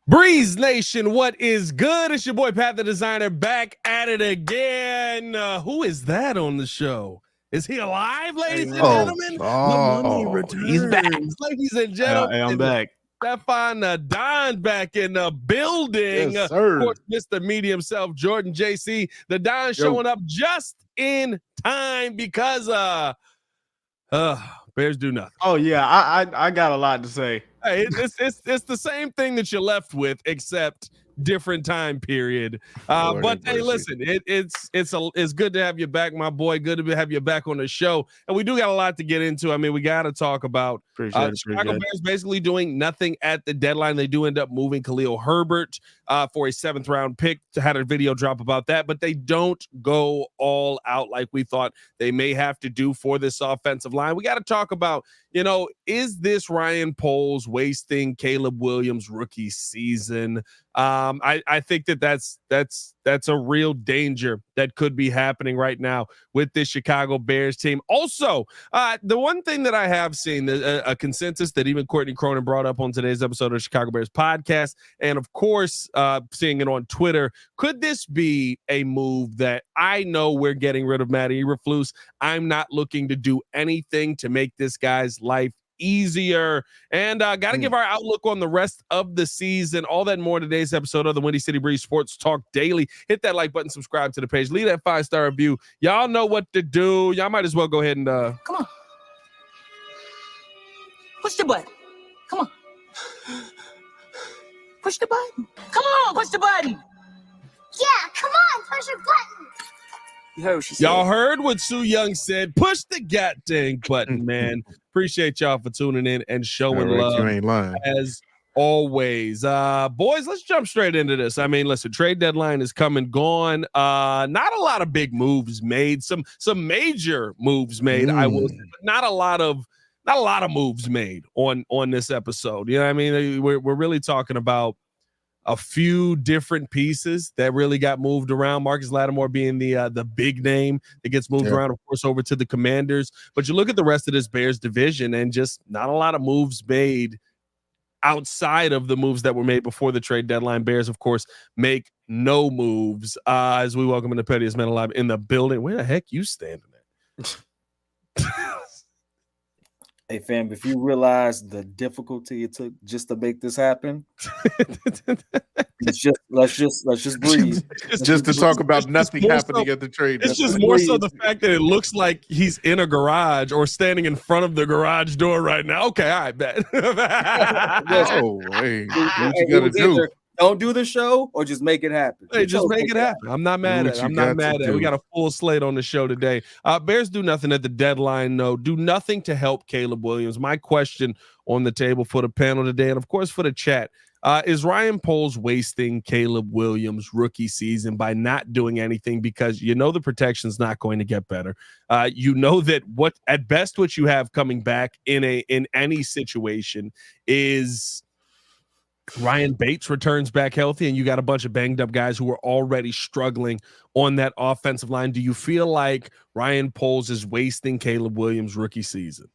Breeze Nation, what is good? It's your boy Pat the Designer back at it again. Who is that on the show? Is he alive, ladies and gentlemen? The money returns. He's back. Ladies and gentlemen, Hey, I'm back. Stefan Don back in the building. Yes, sir. Of course, Mr. Media himself, Jordan JC. The Don showing up just in time because Bears do nothing. Oh yeah, I got a lot to say. Hey, it's the same thing that you left with, except different time period. But hey, listen, it's good to have you back, my boy. Good to have you back on the show, and we do got a lot to get into. I mean, we got to talk about Chicago Bears basically doing nothing at the deadline. They do end up moving Khalil Herbert for a 7th round pick. Had a video drop about that, but they don't go all out like we thought they may have to do for this offensive line. We got to talk about, is this Ryan Poles wasting Caleb Williams' rookie season? I think that's a real danger that could be happening right now with this Chicago Bears team. Also, the one thing that I have seen, a consensus that even Courtney Cronin brought up on today's episode of the Chicago Bears podcast, and of course, seeing it on Twitter, could this be a move that I know we're getting rid of Matty Eberflus? I'm not looking to do anything to make this guy's life easier, and got to give our outlook on the rest of the season. All that and more in today's episode of the Windy City Breeze Sports Talk Daily. Hit that like button, subscribe to the page, leave that 5-star review. Y'all know what to do. Y'all might as well go ahead and come on, push the button. Come on, push the button. Come on, push the button. Yeah, come on, push the button. You heard what she said. Y'all heard what Sue Young said. Push the dang button, man. Appreciate y'all for tuning in and showing love. You ain't lying. As always. Boys, let's jump straight into this. I mean, listen, trade deadline is come and gone. Not a lot of big moves made. Some major moves made, I will say, but not a lot of moves made on this episode. You know what I mean? We're really talking about a few different pieces that really got moved around. Marcus Lattimore being the big name that gets moved around, of course, over to the Commanders. But you look at the rest of this Bears division and just not a lot of moves made outside of the moves that were made before the trade deadline. Bears, of course, make no moves as we welcome in the pettiest man alive in the building. Where the heck you standing at? Hey fam, if you realize the difficulty it took just to make this happen, let's just breathe. Just to talk about nothing happening at the trade. It's just more so the fact that it looks like he's in a garage or standing in front of the garage door right now. Okay, I bet. Oh, hey, what you gotta do? Don't do the show or just make it happen. Hey, just make it happen. I'm not mad at it. I'm not mad at it. We got a full slate on the show today. Bears do nothing at the deadline, no. Do nothing to help Caleb Williams. My question on the table for the panel today, and of course for the chat, is Ryan Poles wasting Caleb Williams' rookie season by not doing anything because the protection's not going to get better. You know that what you have coming back in any situation is Ryan Bates returns back healthy, and you got a bunch of banged up guys who are already struggling on that offensive line. Do you feel like Ryan Poles is wasting Caleb Williams' rookie season?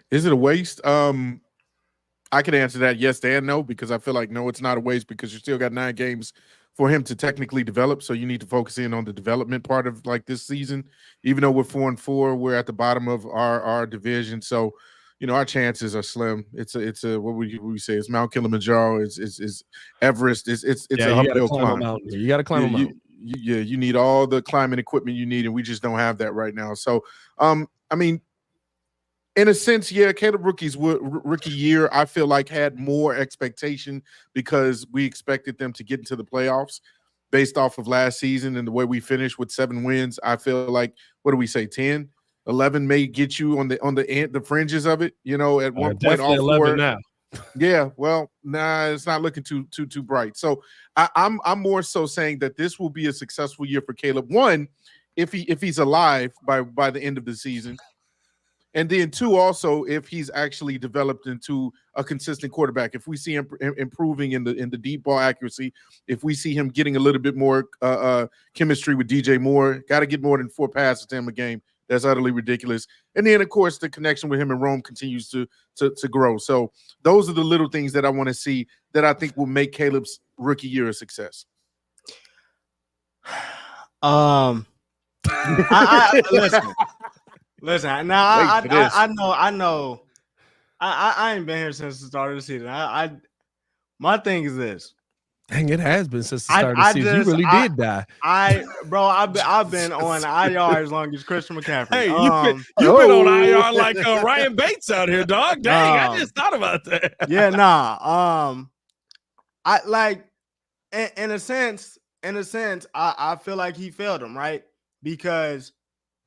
Is it a waste? I can answer that yes and no, because I feel like no, it's not a waste because you still got 9 games for him to technically develop. So you need to focus in on the development part of like this season. Even though we're 4-4, we're at the bottom of our division. So our chances are slim. It's a what would we say? It's Mount Kilimanjaro. It's Everest. It's a uphill climb. You got to climb a mountain. You need all the climbing equipment you need, and we just don't have that right now. So, I mean, in a sense, Caleb rookie year, I feel like had more expectation because we expected them to get into the playoffs based off of last season and the way we finished with 7 wins. I feel like, what do we say, 10? 11 may get you on the fringes of it, at one point. All 11 now. Yeah, well, nah, it's not looking too bright. So I'm more so saying that this will be a successful year for Caleb. 1, if he's alive by the end of the season, and then 2, also if he's actually developed into a consistent quarterback. If we see him improving in the deep ball accuracy, if we see him getting a little bit more chemistry with DJ Moore, got to get more than 4 passes to him a game. that's utterly ridiculous. And then, of course, the connection with him and Rome continues to grow. So those are the little things that I want to see that I think will make Caleb's rookie year a success. I listen. Now I know. I ain't been here since the start of the season. My thing is this. Dang, it has been since the start of the season. You really did die. I've been on IR as long as Christian McCaffrey. Hey, you've been on IR like Ryan Bates out here, dog. Dang, I just thought about that. Yeah, nah. I like in a sense, I feel like he failed him, right? Because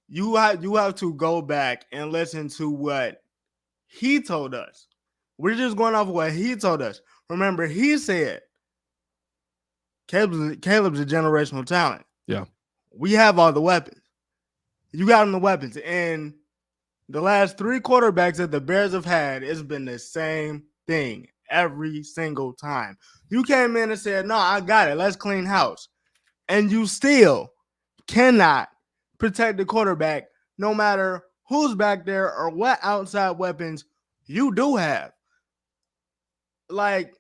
you have to go back and listen to what he told us. We're just going off of what he told us. Remember, he said Caleb's a generational talent. Yeah. We have all the weapons. You got him the weapons. And the last 3 quarterbacks that the Bears have had, it's been the same thing every single time. You came in and said, no, I got it. Let's clean house. And you still cannot protect the quarterback no matter who's back there or what outside weapons you do have. Like,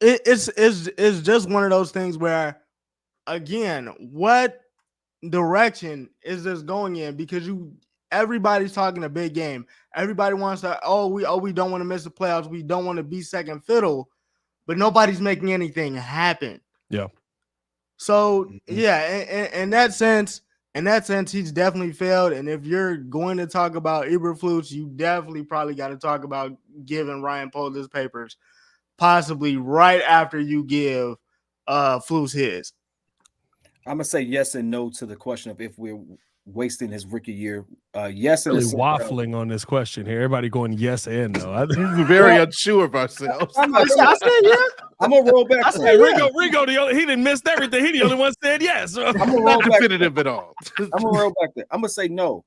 it's just one of those things where, again, what direction is this going in? Because everybody's talking a big game. Everybody wants to, we don't want to miss the playoffs. We don't want to be second fiddle, but nobody's making anything happen. Yeah. So yeah, in that sense, he's definitely failed. And if you're going to talk about Eberflus, you definitely probably got to talk about giving Ryan Poles his papers, possibly right after you give Flus his. I'm gonna say yes and no to the question of if we're wasting his rookie year. Yes, really waffling on this question here. Everybody going yes and no. We're very unsure of ourselves. I said yes. I'm gonna roll back. I said Rigo. He didn't miss everything. He the only one said yes. I'm gonna roll back definitive at all. I'm gonna roll back there. I'm gonna say no.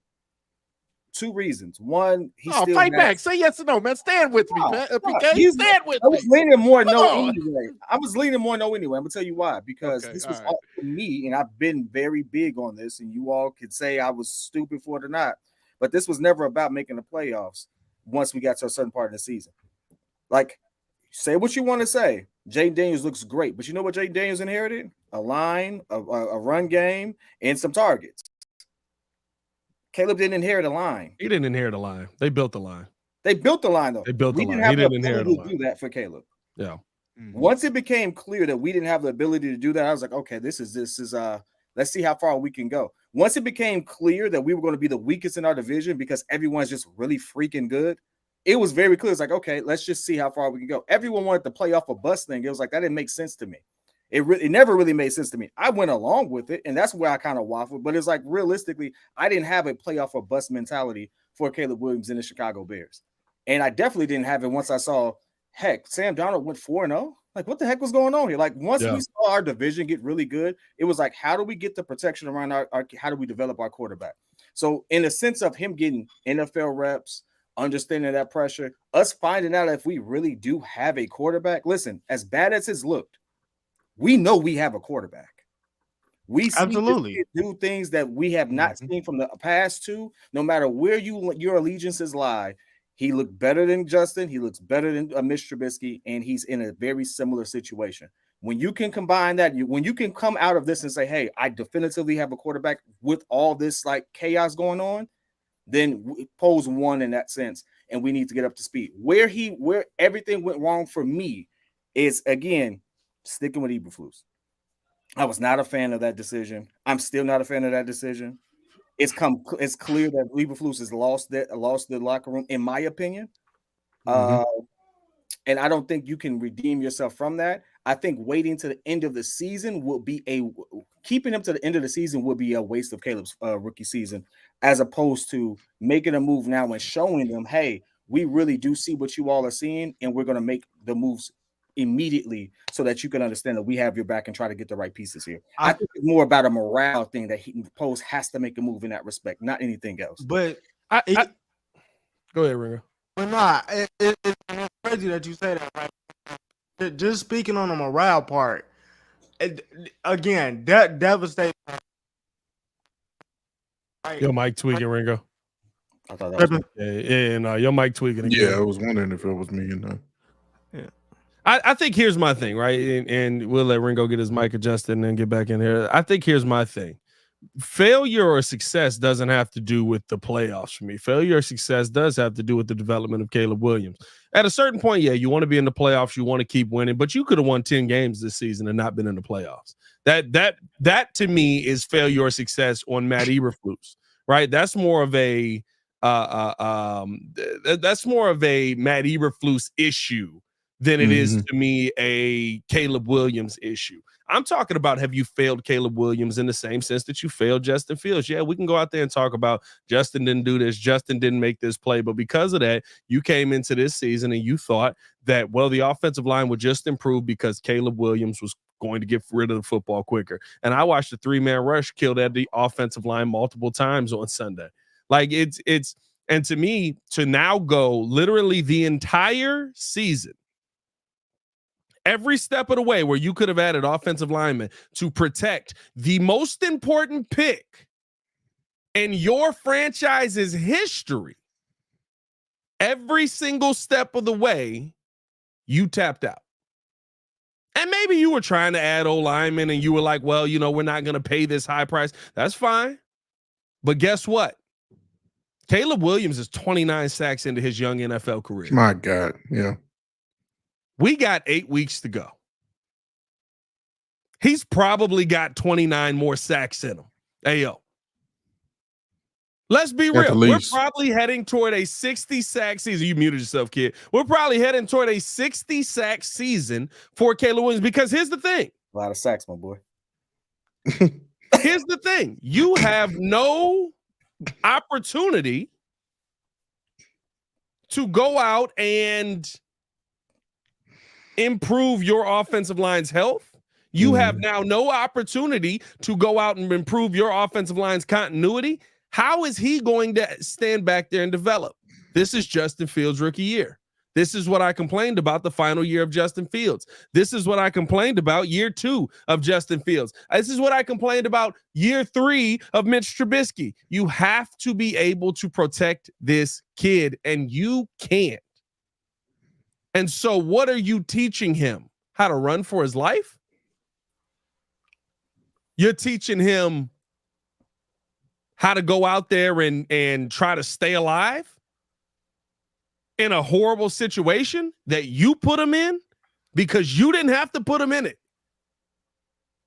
2 reasons. One, still fight back. Say yes or no, man. Stand with me, man. PK, stand with me. I was leaning more no anyway. I'm gonna tell you why. Because this was all for me, and I've been very big on this, and you all could say I was stupid for it or not. But this was never about making the playoffs once we got to a certain part of the season. Like, say what you want to say. Jaden Daniels looks great, but you know what Jaden Daniels inherited? A line, a run game, and some targets. Caleb didn't inherit a line. He didn't inherit a line. They built the line. They built the line, though. They built the line. He didn't inherit a line. Do that for Caleb. Yeah. Once it became clear that we didn't have the ability to do that, I was like, okay, this is let's see how far we can go. Once it became clear that we were going to be the weakest in our division because everyone's just really freaking good, it was very clear. It's like, okay, let's just see how far we can go. Everyone wanted the playoff or bust thing. It was like, that didn't make sense to me. It never really made sense to me. I went along with it, and that's where I kind of waffled. But it's like, realistically, I didn't have a playoff or bust mentality for Caleb Williams and the Chicago Bears. And I definitely didn't have it once I saw, heck, Sam Darnold went 4-0. Like, what the heck was going on here? Like, once we saw our division get really good, it was like, how do we get the protection around our how do we develop our quarterback? So in the sense of him getting NFL reps, understanding that pressure, us finding out if we really do have a quarterback. Listen, as bad as it's looked, we know we have a quarterback. We absolutely do things that we have not seen from the past two. No matter where your allegiances lie, he looked better than Justin. He looks better than Mitch Trubisky, and he's in a very similar situation. When you can combine that, when you can come out of this and say, "Hey, I definitively have a quarterback," with all this like chaos going on, then Poles won in that sense, and we need to get up to speed. Where everything went wrong for me is, again, sticking with Eberflus. I was not a fan of that decision. I'm still not a fan of that decision. It's clear that Eberflus has lost the locker room, in my opinion. And I don't think you can redeem yourself from that. I think waiting to the end of the season keeping him to the end of the season would be a waste of Caleb's rookie season, as opposed to making a move now and showing them, hey, we really do see what you all are seeing, and we're going to make the moves immediately so that you can understand that we have your back and try to get the right pieces here. I think it's more about a morale thing that Poles has to make a move in that respect, not anything else. But go ahead, Ringer. But nah, it's crazy that you say that. Right? Just speaking on the morale part, again, that devastating. Your mic tweaking, Ringo. I thought that was No, your mic tweaking again. Yeah, I was wondering if it was me or not. Yeah. I think here's my thing, right? And we'll let Ringo get his mic adjusted and then get back in here. I think here's my thing. Failure or success doesn't have to do with the playoffs for me. Failure or success does have to do with the development of Caleb Williams. At a certain point, yeah, you want to be in the playoffs, you want to keep winning, but you could have won 10 games this season and not been in the playoffs. That to me is failure or success on Matt Eberflus, right? That's more of a Matt Eberflus issue than it is to me a Caleb Williams issue. I'm talking about, have you failed Caleb Williams in the same sense that you failed Justin Fields? Yeah, we can go out there and talk about Justin didn't do this, Justin didn't make this play, but because of that, you came into this season and you thought that, well, the offensive line would just improve because Caleb Williams was going to get rid of the football quicker. And I watched the 3-man rush kill that the offensive line multiple times on Sunday. Like and to me, to now go literally the entire season, every step of the way where you could have added offensive linemen to protect the most important pick in your franchise's history, every single step of the way, you tapped out. And maybe you were trying to add O-linemen and you were like, well, we're not going to pay this high price. That's fine. But guess what? Caleb Williams is 29 sacks into his young NFL career. My God. Yeah. We got 8 weeks to go. He's probably got 29 more sacks in him. Hey, yo. Let's be real. We're probably heading toward a 60-sack season. You muted yourself, kid. We're probably heading toward a 60-sack season for Caleb Williams because here's the thing. a lot of sacks, my boy. Here's the thing. You have no opportunity to go out and improve your offensive line's health. You have now no opportunity to go out and improve your offensive line's continuity. How is he going to stand back there and develop? This is Justin Fields' rookie year. This is what I complained about the final year of Justin Fields. This is what I complained about year 2 of Justin Fields. This is what I complained about year 3 of Mitch Trubisky. You have to be able to protect this kid, and you can't. And so what are you teaching him? How to run for his life? You're teaching him how to go out there and try to stay alive in a horrible situation that you put him in because you didn't have to put him in it.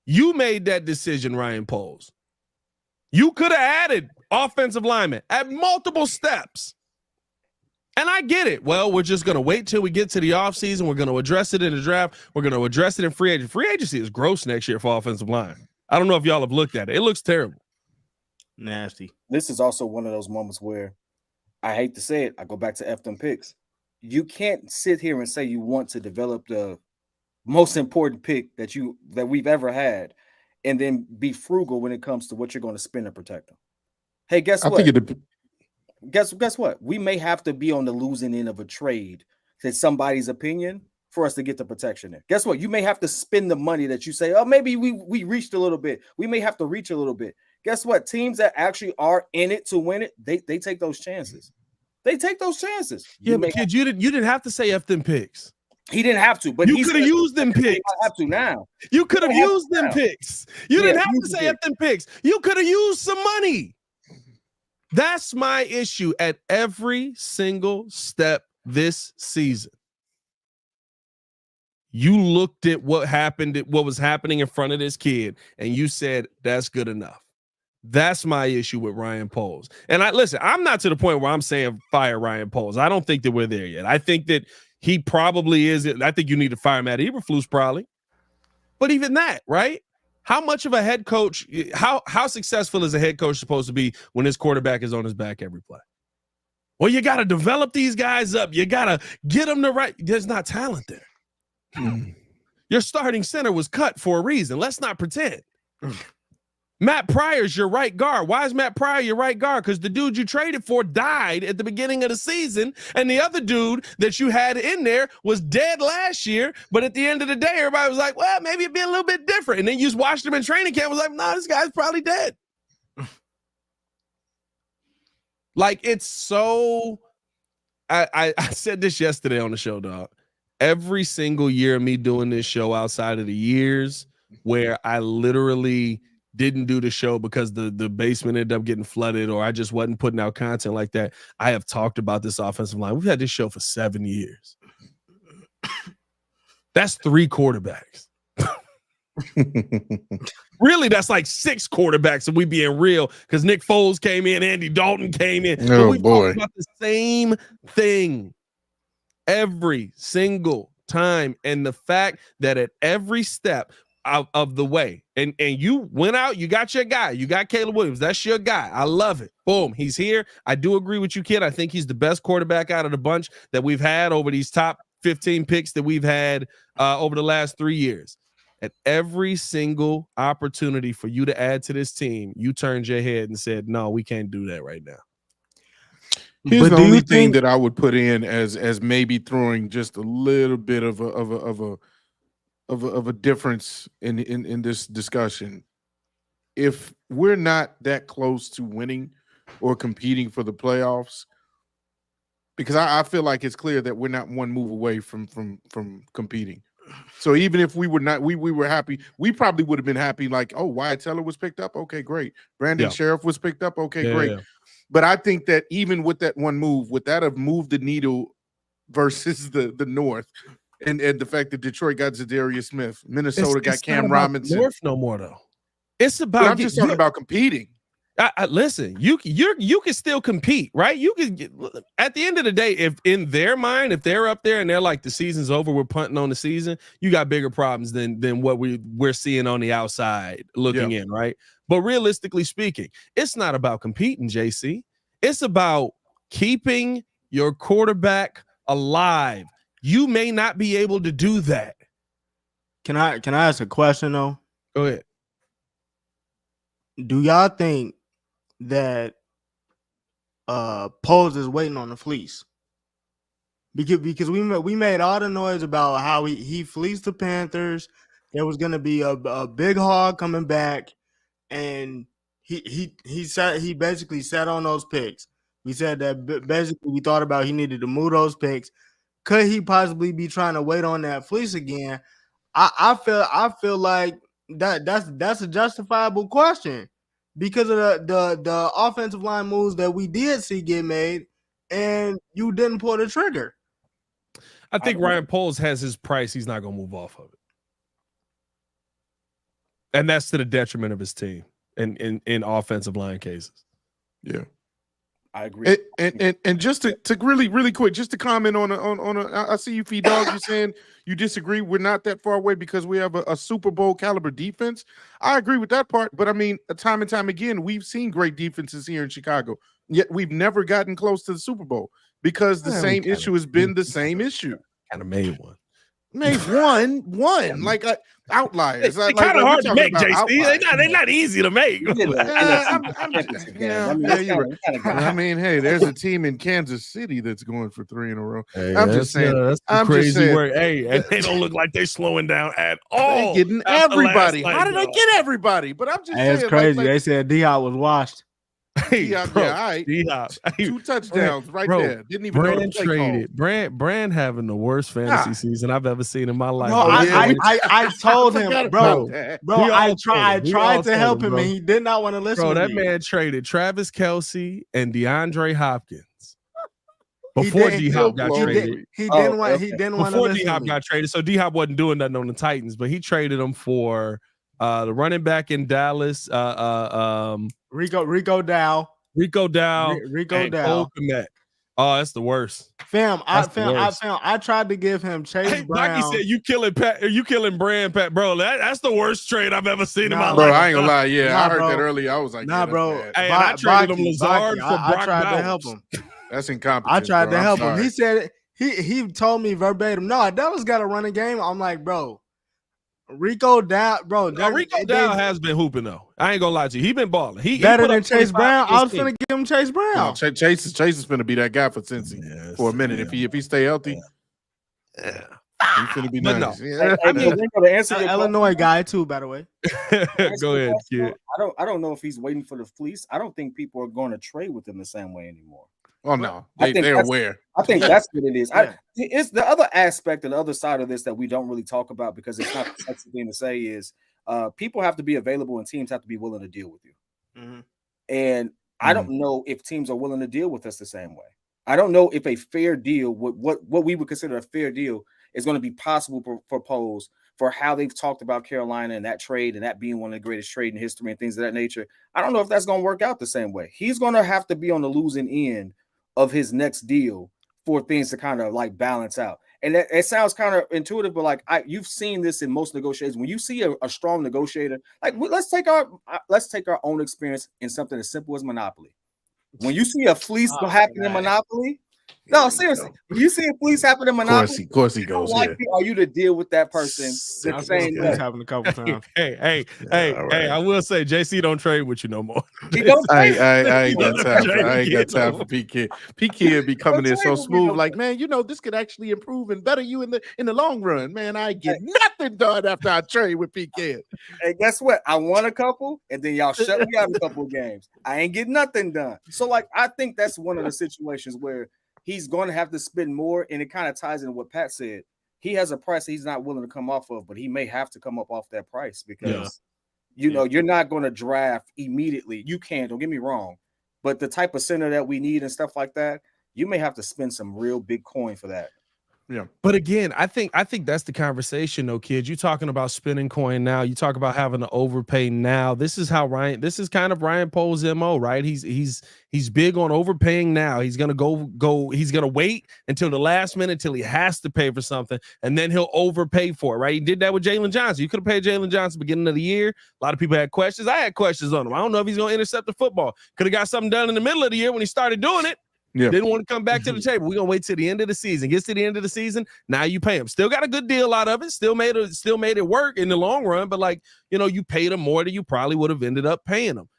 You made that decision, Ryan Poles. You could have added offensive linemen at multiple steps. And I get it. Well, we're just going to wait till we get to the offseason. We're going to address it in the draft. We're going to address it in free agency. Free agency is gross next year for offensive line. I don't know if y'all have looked at it. It looks terrible. Nasty. This is also one of those moments where I hate to say it. I go back to F them picks. You can't sit here and say you want to develop the most important pick that we've ever had and then be frugal when it comes to what you're going to spend to protect them. Hey, guess what? Guess what? We may have to be on the losing end of a trade to somebody's opinion for us to get the protection there. Guess what? You may have to spend the money that you say, oh, maybe we reached a little bit. We may have to reach a little bit. Guess what? Teams that actually are in it to win it, they take those chances. They take those chances. Yeah, but kid, you didn't have to say F them picks. He didn't have to, but you could have used them picks. I have to now. You could have used them picks. You didn't have to say F them picks. You could have used some money. That's my issue at every single step this season. You looked at what happened, what was happening in front of this kid, and you said, that's good enough. That's my issue with Ryan Poles. And I'm not to the point where I'm saying fire Ryan Poles. I don't think that we're there yet. I think that he probably is. I think you need to fire Matt Eberflus probably. But even that, right? How much of a head coach, how successful is a head coach supposed to be when his quarterback is on his back every play? Well, you got to develop these guys up. You got to get them the right. There's not talent there. Your starting center was cut for a reason. Let's not pretend. Matt Pryor's your right guard. Why is Matt Pryor your right guard? Because the dude you traded for died at the beginning of the season, and the other dude that you had in there was dead last year. But at the end of the day, everybody was like, well, maybe it'd be a little bit different. And then you just watched him in training camp, was like, no, this guy's probably dead. Like it's so. I said this yesterday on the show, dog. Every single year of me doing this show, outside of the years where I literally didn't do the show because the basement ended up getting flooded or I just wasn't putting out content like that, I have talked about this offensive line. We've had this show for 7 years. That's 3 quarterbacks. Really, that's like 6 quarterbacks, and we being real because Nick Foles came in, Andy Dalton came in. Oh, but we boy. talked about the same thing every single time. And the fact that at every step of the way, and you went out, you got your guy, you got Caleb Williams. That's your guy. I love it. Boom, he's here. I do agree with you, kid. I think he's the best quarterback out of the bunch that we've had over these top 15 picks that we've had over the last 3 years. At every single opportunity for you to add to this team, you turned your head and said, no, we can't do that right now. Here's the only thing that I would put in as maybe throwing just a little bit of a difference in this discussion. If we're not that close to winning or competing for the playoffs, because I feel like it's clear that we're not one move away from competing. So even if we were not, we were happy, we probably would have been happy. Like, oh, Wyatt Teller was picked up. Okay, great. Brandon Sheriff was picked up. Okay, great. Yeah. But I think that even with that one move, would that have moved the needle versus the North, and the fact that Detroit got Zadarius Smith, Minnesota got Cam Robinson. North no more though. It's about. But I'm just talking about competing. Listen, you can still compete, right? You can get, at the end of the day, if in their mind, if they're up there and they're like the season's over, we're punting on the season, you got bigger problems than what we're seeing on the outside looking in, right? But realistically speaking, it's not about competing, JC. It's about keeping your quarterback alive. You may not be able to do that. Can I ask a question though? Go ahead. Do y'all think that Poles is waiting on the fleece? Because we made all the noise about how he fleeced the Panthers. There was gonna be a big hog coming back, and he basically sat on those picks. We said that basically we thought about he needed to move those picks. Could he possibly be trying to wait on that fleece again? I feel like that's a justifiable question because of the offensive line moves that we did see get made, and you didn't pull the trigger. I think Ryan Poles has his price. He's not going to move off of it. And that's to the detriment of his team in offensive line cases. Yeah. I agree. And just to really quick, just to comment on I see you, Fee Dog, you're saying you disagree. We're not that far away because we have a Super Bowl caliber defense. I agree with that part, but I mean, time and time again, we've seen great defenses here in Chicago, yet we've never gotten close to the Super Bowl because the same issue has been the same issue. Kind of made one. Made one like outliers. It's kind of hard to make, JC. They're not easy to make. I mean, hey, there's a team in Kansas City that's going for 3 in a row. Hey, I'm just saying. That's crazy work. Hey, and they don't look like they're slowing down at all. They're getting everybody. How did they get everybody? But I'm just saying. It's crazy. They said D-Hop was washed. Hey, D-Hop, bro, all right. D-Hop. 2 touchdowns there. Didn't even Brand traded. Brand having the worst fantasy season I've ever seen in my life. No, I told him, bro. I tried to help him, and he did not want to listen. Bro, to that me. man traded Travis Kelce and DeAndre Hopkins before D-Hop got traded. He didn't want to before listen. D-Hop got traded. So D-Hop wasn't doing nothing on the Titans, but he traded him for the running back in Dallas, Rico Dow. Rico Dow. Oh, that's the worst. I tried to give him Chase Brown. Bucky said you killing Brand Pat, bro. That's the worst trade I've ever seen in my life. Bro, I ain't gonna lie. Yeah, I heard that earlier. I was like, bro. Hey, I traded him Lazard for Brock I tried to help him. That's incompetence. I tried to help him. He said he told me verbatim, no, Dallas got a running game. I'm like, bro. Rico Dow, bro. Rico Dow has been hooping though. I ain't gonna lie to you. He been balling. He better than Chase Brown. I was gonna give him Chase Brown. No, Chase is gonna be that guy for Cincy for a minute if he stay healthy. Yeah. He's finna be But nice. no. Yeah. Hey, Malenko, to answer your Illinois guy too, by the way. Go ahead, kid. I don't know if he's waiting for the fleece. I don't think people are going to trade with him the same way anymore. Oh no, I think they're that's- aware. I think that's what it is. Yeah. It's the other aspect and the other side of this that we don't really talk about because it's not the sexy thing to say is people have to be available and teams have to be willing to deal with you. Mm-hmm. And I don't know if teams are willing to deal with us the same way. I don't know if a fair deal, what we would consider a fair deal, is going to be possible for proposed for how they've talked about Carolina and that trade and that being one of the greatest trade in history and things of that nature. I don't know if that's going to work out the same way. He's going to have to be on the losing end of his next deal for things to kind of like balance out. And it sounds kind of intuitive, but like you've seen this in most negotiations. When you see a strong negotiator, like let's take our own experience in something as simple as Monopoly. When you see a fleece happen in Monopoly, no, seriously, when you see a fleece happen in Monopoly, Of course he goes. how likely are you to deal with that person the I've same seen way? this happen a couple times. Hey, all right. I will say JC don't trade with you no more. He don't trade. I ain't got time. Trade I ain't got kid, time no. for P-Kid. P-Kid be coming in Don't so trade with me smooth, no like, man, this could actually improve and better you in the long run. Man, I get nothing done after I trade with P-Kid. Hey, guess what? I won a couple, and then y'all shut me out a couple of games. I ain't getting nothing done. So, like, I think that's one of the situations where he's going to have to spend more, and it kind of ties into what Pat said. He has a price he's not willing to come off of, but he may have to come up off that price because, you're not going to draft immediately. You can, don't get me wrong, but the type of center that we need and stuff like that, you may have to spend some real big coin for that. Yeah. But again, I think that's the conversation, though, kids. You're talking about spending coin now. You talk about having to overpay now. This is kind of Ryan Pohl's MO, right? He's big on overpaying now. He's gonna go. He's gonna wait until the last minute till he has to pay for something, and then he'll overpay for it, right? He did that with Jalen Johnson. You could have paid Jalen Johnson beginning of the year. A lot of people had questions. I had questions on him. I don't know if he's gonna intercept the football. Could have got something done in the middle of the year when he started doing it. Yeah. Didn't want to come back to the table. We're gonna wait till the end of the season. Gets to the end of the season. Now you pay him. Still got a good deal out of it. Still made it work in the long run. But you paid him more than you probably would have ended up paying him.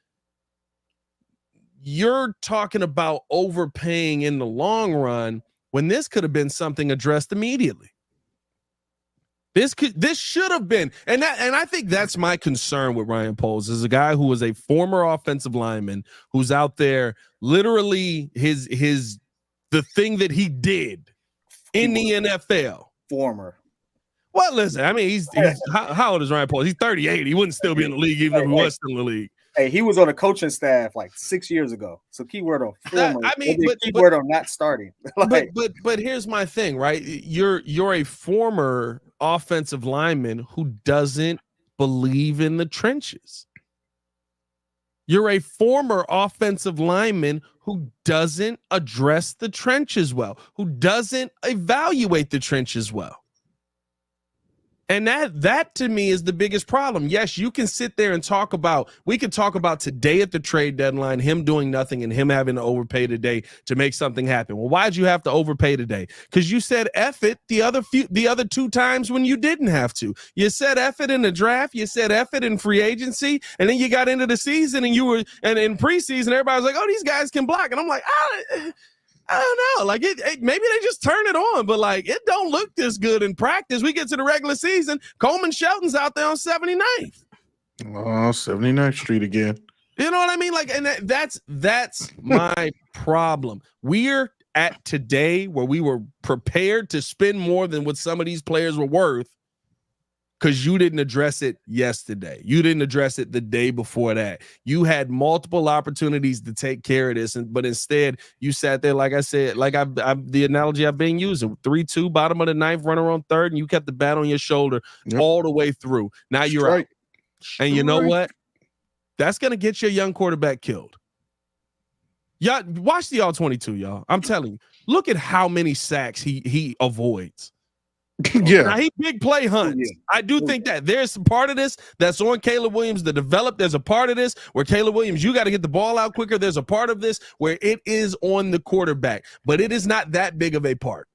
You're talking about overpaying in the long run when this could have been something addressed immediately. This should have been, and I think that's my concern with Ryan Poles, is a guy who was a former offensive lineman who's out there literally the thing that he did in the NFL. Former. Well, listen, I mean, he's how old is Ryan Poles? He's 38. He wouldn't still be in the league even if he was still in the league. Hey, he was on a coaching staff like 6 years ago. So keyword on former. Keyword on not starting. But here's my thing, right? You're a former offensive lineman who doesn't believe in the trenches. You're a former offensive lineman who doesn't address the trenches well, who doesn't evaluate the trenches well. And that to me is the biggest problem. Yes, you can sit there and we can talk about today at the trade deadline, him doing nothing and him having to overpay today to make something happen. Well, why'd you have to overpay today? Because you said F it the other two times when you didn't have to. You said F it in the draft, you said F it in free agency, and then you got into the season and in preseason, everybody was like, oh, these guys can block. And I'm like, I don't know. Like maybe they just turn it on, but like it don't look this good in practice. We get to the regular season. Coleman Shelton's out there on 79th. Oh, 79th Street again. You know what I mean? Like, and that's my problem. We're at today where we were prepared to spend more than what some of these players were worth because you didn't address it yesterday. You didn't address it the day before that. You had multiple opportunities to take care of this, but instead you sat there, like I said, like the analogy I've been using, 3-2, bottom of the ninth, runner on third, and you kept the bat on your shoulder all the way through. Now you're out. And you know what? That's going to get your young quarterback killed. Y'all watch the all-22, y'all. I'm telling you. Look at how many sacks he avoids. Yeah. Now, he big play hunts. I do think that there's some part of this that's on Caleb Williams to develop. There's a part of this where Caleb Williams, you got to get the ball out quicker. There's a part of this where it is on the quarterback, but it is not that big of a part.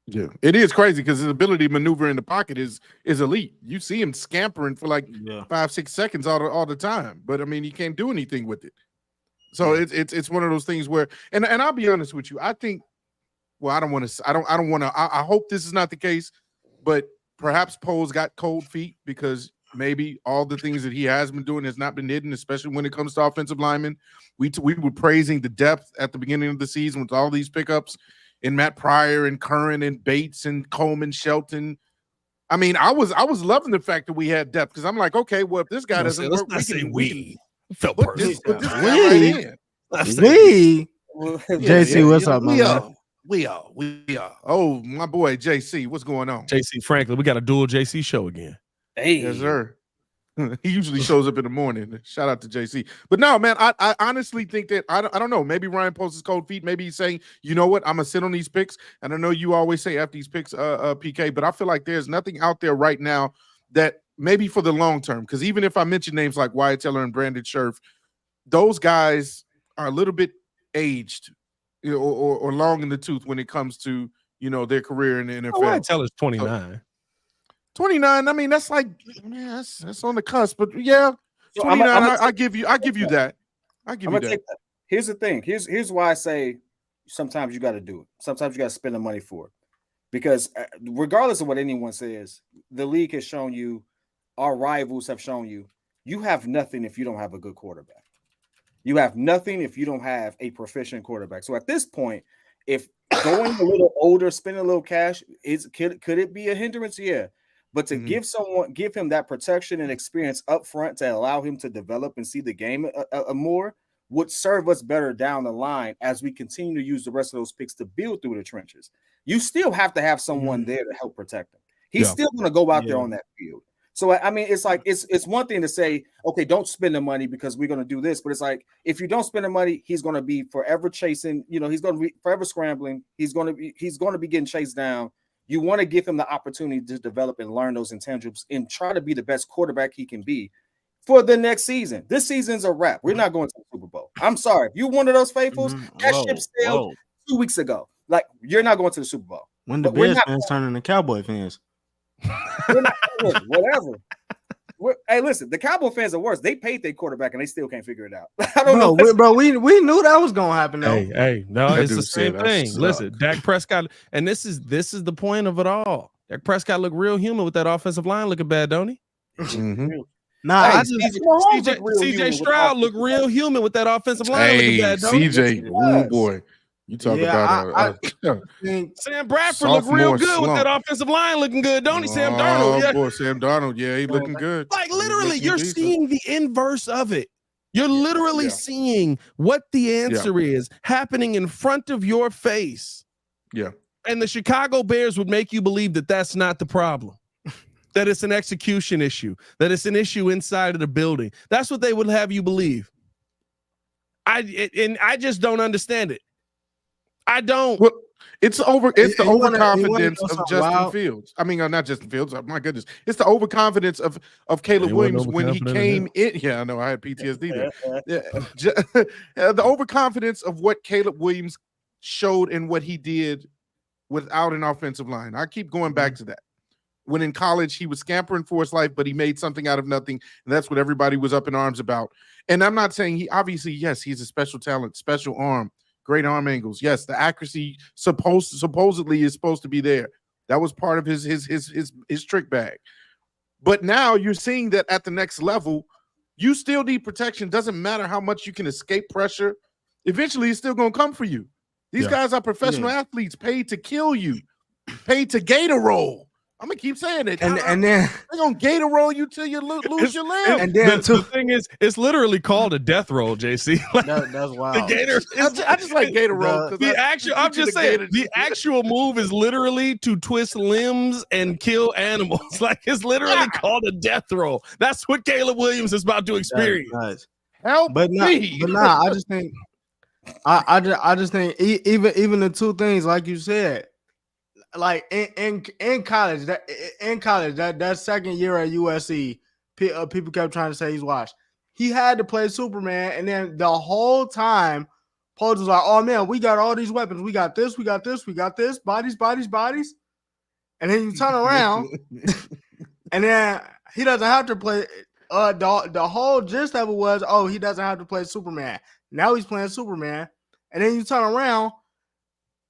Yeah, it is crazy because his ability to maneuver in the pocket is elite. You see him scampering for like 5-6 seconds all the time, but I mean, he can't do anything with it. So it's one of those things where, and I'll be honest with you, I think. Well, I don't want to. I hope this is not the case. but perhaps Poles got cold feet because maybe all the things that he has been doing has not been hidden, especially when it comes to offensive linemen. We were praising the depth at the beginning of the season with all these pickups in Matt Pryor and Curran and Bates and Coleman, Shelton. I mean, I was loving the fact that we had depth because I'm like, okay, well, if this guy doesn't work, we can felt put personal. this guy right in. JC, what's up, man? We are. Oh, my boy, JC, what's going on? JC Franklin, we got a dual JC show again. Hey, Yes, sir. He usually shows up in the morning. Shout out to JC. But no, man, I honestly think that I don't know. Maybe Ryan posts his cold feet. Maybe he's saying, you know what, I'm gonna sit on these picks. And I know you always say F these picks, PK, but I feel like there's nothing out there right now that maybe for the long term. Because even if I mention names like Wyatt Teller and Brandon Scherf, those guys are a little bit aged, you know, or long in the tooth when it comes to, you know, their career in the NFL. Wyatt Teller's 29. 29. I mean, that's like, man, that's on the cusp. But yeah, 29. I give you that. I give you that. Here's the thing. Here's why I say sometimes you got to do it. Sometimes you got to spend the money for it, because regardless of what anyone says, the league has shown you, our rivals have shown you, you have nothing if you don't have a good quarterback. You have nothing if you don't have a proficient quarterback. So at this point, if going a little older, spending a little cash, could it be a hindrance? Yeah. But to give him that protection and experience up front to allow him to develop and see the game more would serve us better down the line as we continue to use the rest of those picks to build through the trenches. You still have to have someone there to help protect him. He's still going to go out there on that field. So, I mean, it's like it's one thing to say, okay, don't spend the money because we're going to do this. But it's like, if you don't spend the money, he's going to be forever chasing, you know, he's going to be forever scrambling. He's going to be getting chased down. You want to give him the opportunity to develop and learn those intangibles and try to be the best quarterback he can be for the next season. This season's a wrap. We're not going to the Super Bowl. I'm sorry. If you're one of those faithfuls, that ship sailed 2 weeks ago. Like, you're not going to the Super Bowl. When the Bears fans turn into Cowboy fans. Whatever. Hey, listen, the Cowboy fans are worse. They paid their quarterback and they still can't figure it out. I don't know. We knew that was gonna happen though. Hey, no, it's the same thing. Listen, Dak Prescott, and this is the point of it all. Dak Prescott looked real human with that offensive line looking bad, don't he? Nah, CJ Stroud looked real human with that offensive line looking bad, don't he? CJ, oh boy. You talk about Sam Bradford looked real good with that offensive line looking good, don't he? Sam Darnold. Boy, Sam Darnold, he looking good. Like literally, you're seeing the inverse of it. You're literally seeing what the answer is happening in front of your face. Yeah. And the Chicago Bears would make you believe that that's not the problem. That it's an execution issue, that it's an issue inside of the building. That's what they would have you believe. I just don't understand it. I don't. Well, it's the overconfidence of Justin Fields. I mean, not Justin Fields. Oh, my goodness. It's the overconfidence of Caleb Williams when he came in. Yeah, I know. I had PTSD there. The overconfidence of what Caleb Williams showed and what he did without an offensive line. I keep going back to that. When in college, he was scampering for his life, but he made something out of nothing. And that's what everybody was up in arms about. And I'm not saying he's a special talent, special arm. Great arm angles. Yes, the accuracy supposedly is supposed to be there. That was part of his trick bag. But now you're seeing that at the next level, you still need protection. Doesn't matter how much you can escape pressure. Eventually, it's still going to come for you. These guys are professional athletes paid to kill you, paid to gator roll. I'm gonna keep saying it, and then they're gonna gator roll you till you lose your limb. And then the thing is, it's literally called a death roll, JC. That's wild. The gator. I just like gator roll. The actual move is literally to twist limbs and kill animals. Like it's literally called a death roll. That's what Caleb Williams is about to experience. Nice. Help me. But I just think, I just think even the two things like you said. Like in college, that second year at USC, people kept trying to say he's washed. He had to play Superman, and then the whole time, Poles was like, "Oh man, we got all these weapons. We got this. Bodies. And then you turn around, and then he doesn't have to play. The whole gist of it was, oh, he doesn't have to play Superman. Now he's playing Superman, and then you turn around.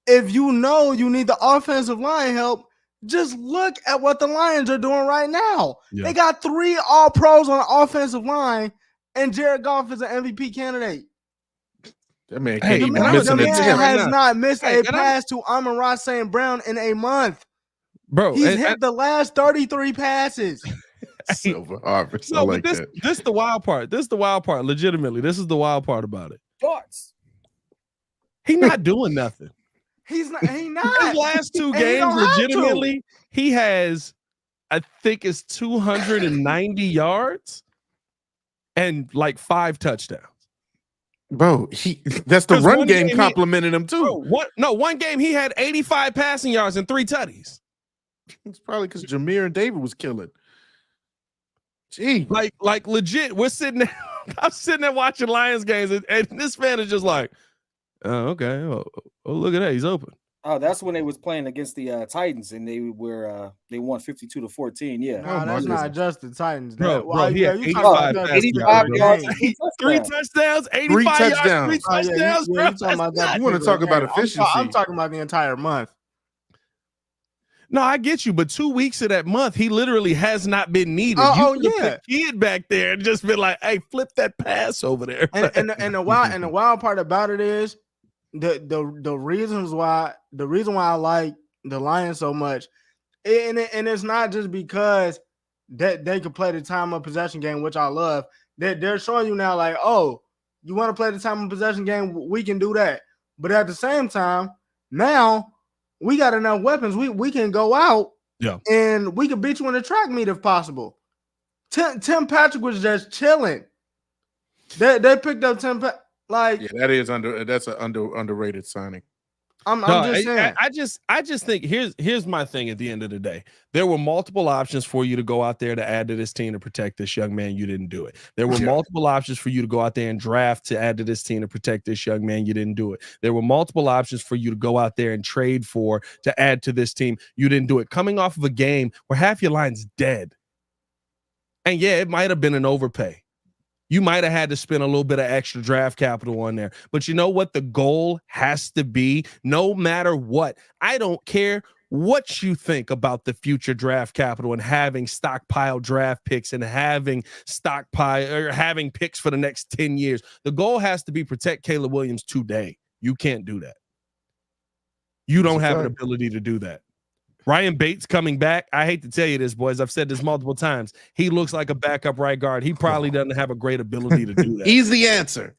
If you know you need the offensive line help, Just look at what the Lions are doing right now. Yeah. They got 3 All-Pros on the offensive line, and Jared Goff is an MVP candidate. That man Hey, can't and even I'm miss The an gonna man tell you right attempt. has now. not missed Hey, a and I'm- pass to Amon-Ra St. Brown in a month. Bro, He's hit the last 33 passes. Silver harvest. I no, like but that. this the wild part. This is the wild part. Legitimately, this is the wild part about it. Darts. He not doing nothing. He's not. He His not. last 2 And he games, don't have to. legitimately, he has, I think it's 290 yards and like 5 touchdowns. Bro, that's the 'Cause run one game game complimenting him too. Bro, one game he had 85 passing yards and 3 tutties. It's probably because Jameer and David was killing. Gee, Like legit, we're sitting there. I'm sitting there watching Lions games, and this man is just like, oh, okay. Oh, look at that. He's open. Oh, that's when they was playing against the Titans, and they won 52-14. Yeah. No, my that's not goodness. just the Titans. Bro, That, he had you 85 talking about that passing 85 particular yards, game. 3 touchdowns, 85 3 yards, 3 touchdowns. Oh, yeah, touchdowns, you bro. talking about that? You wanna particular talk about game. efficiency. I'm talking about the entire month. No, I get you, but 2 weeks of that month, he literally has not been needed. Oh, You could've yeah. put Kid back there and just been like, hey, flip that pass over there. And the wild part about it is the reason why I like the Lions so much, and it's not just because that they could play the time of possession game, which I love. They're showing you now, like, oh, you want to play the time of possession game, we can do that. But at the same time, now we got enough weapons. We can go out, Yeah, and we can beat you in the track meet if possible. Tim Patrick was just chilling. They picked up Tim like. Yeah, that's an underrated signing. I'm No, just saying. I just think here's my thing at the end of the day. There were multiple options for you to go out there to add to this team to protect this young man. You didn't do it. There were multiple options for you to go out there and draft to add to this team to protect this young man. You didn't do it. There were multiple options for you to go out there and trade for to add to this team. You didn't do it. Coming off of a game where half your line's dead. And yeah, it might have been an overpay. You might have had to spend a little bit of extra draft capital on there. But you know what? The goal has to be, no matter what. I don't care what you think about the future draft capital and having stockpile draft picks and having having picks for the next 10 years. The goal has to be protect Caleb Williams today. You can't do that. You don't have an ability to do that. Ryan Bates coming back. I hate to tell you this, boys. I've said this multiple times. He looks like a backup right guard. He probably doesn't have a great ability to do that. He's the answer.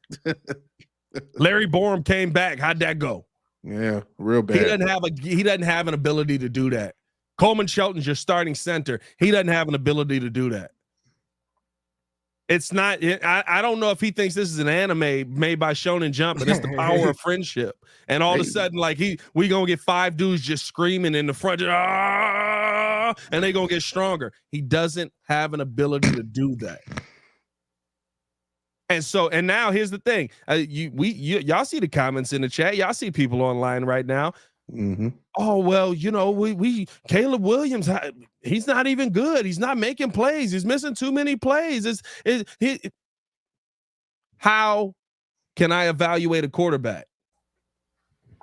Larry Borum came back. How'd that go? Yeah, real bad. He doesn't have an ability to do that. Coleman Shelton's your starting center. He doesn't have an ability to do that. It's not. I don't know if he thinks this is an anime made by Shonen Jump, and it's the power of friendship. And all of a sudden, like we gonna get 5 dudes just screaming in the front, and they gonna get stronger. He doesn't have an ability to do that. And now here's the thing. Y'all see the comments in the chat. Y'all see people online right now. Mm-hmm. Oh, well, we Caleb Williams, he's not even good. He's not making plays. He's missing too many plays. How can I evaluate a quarterback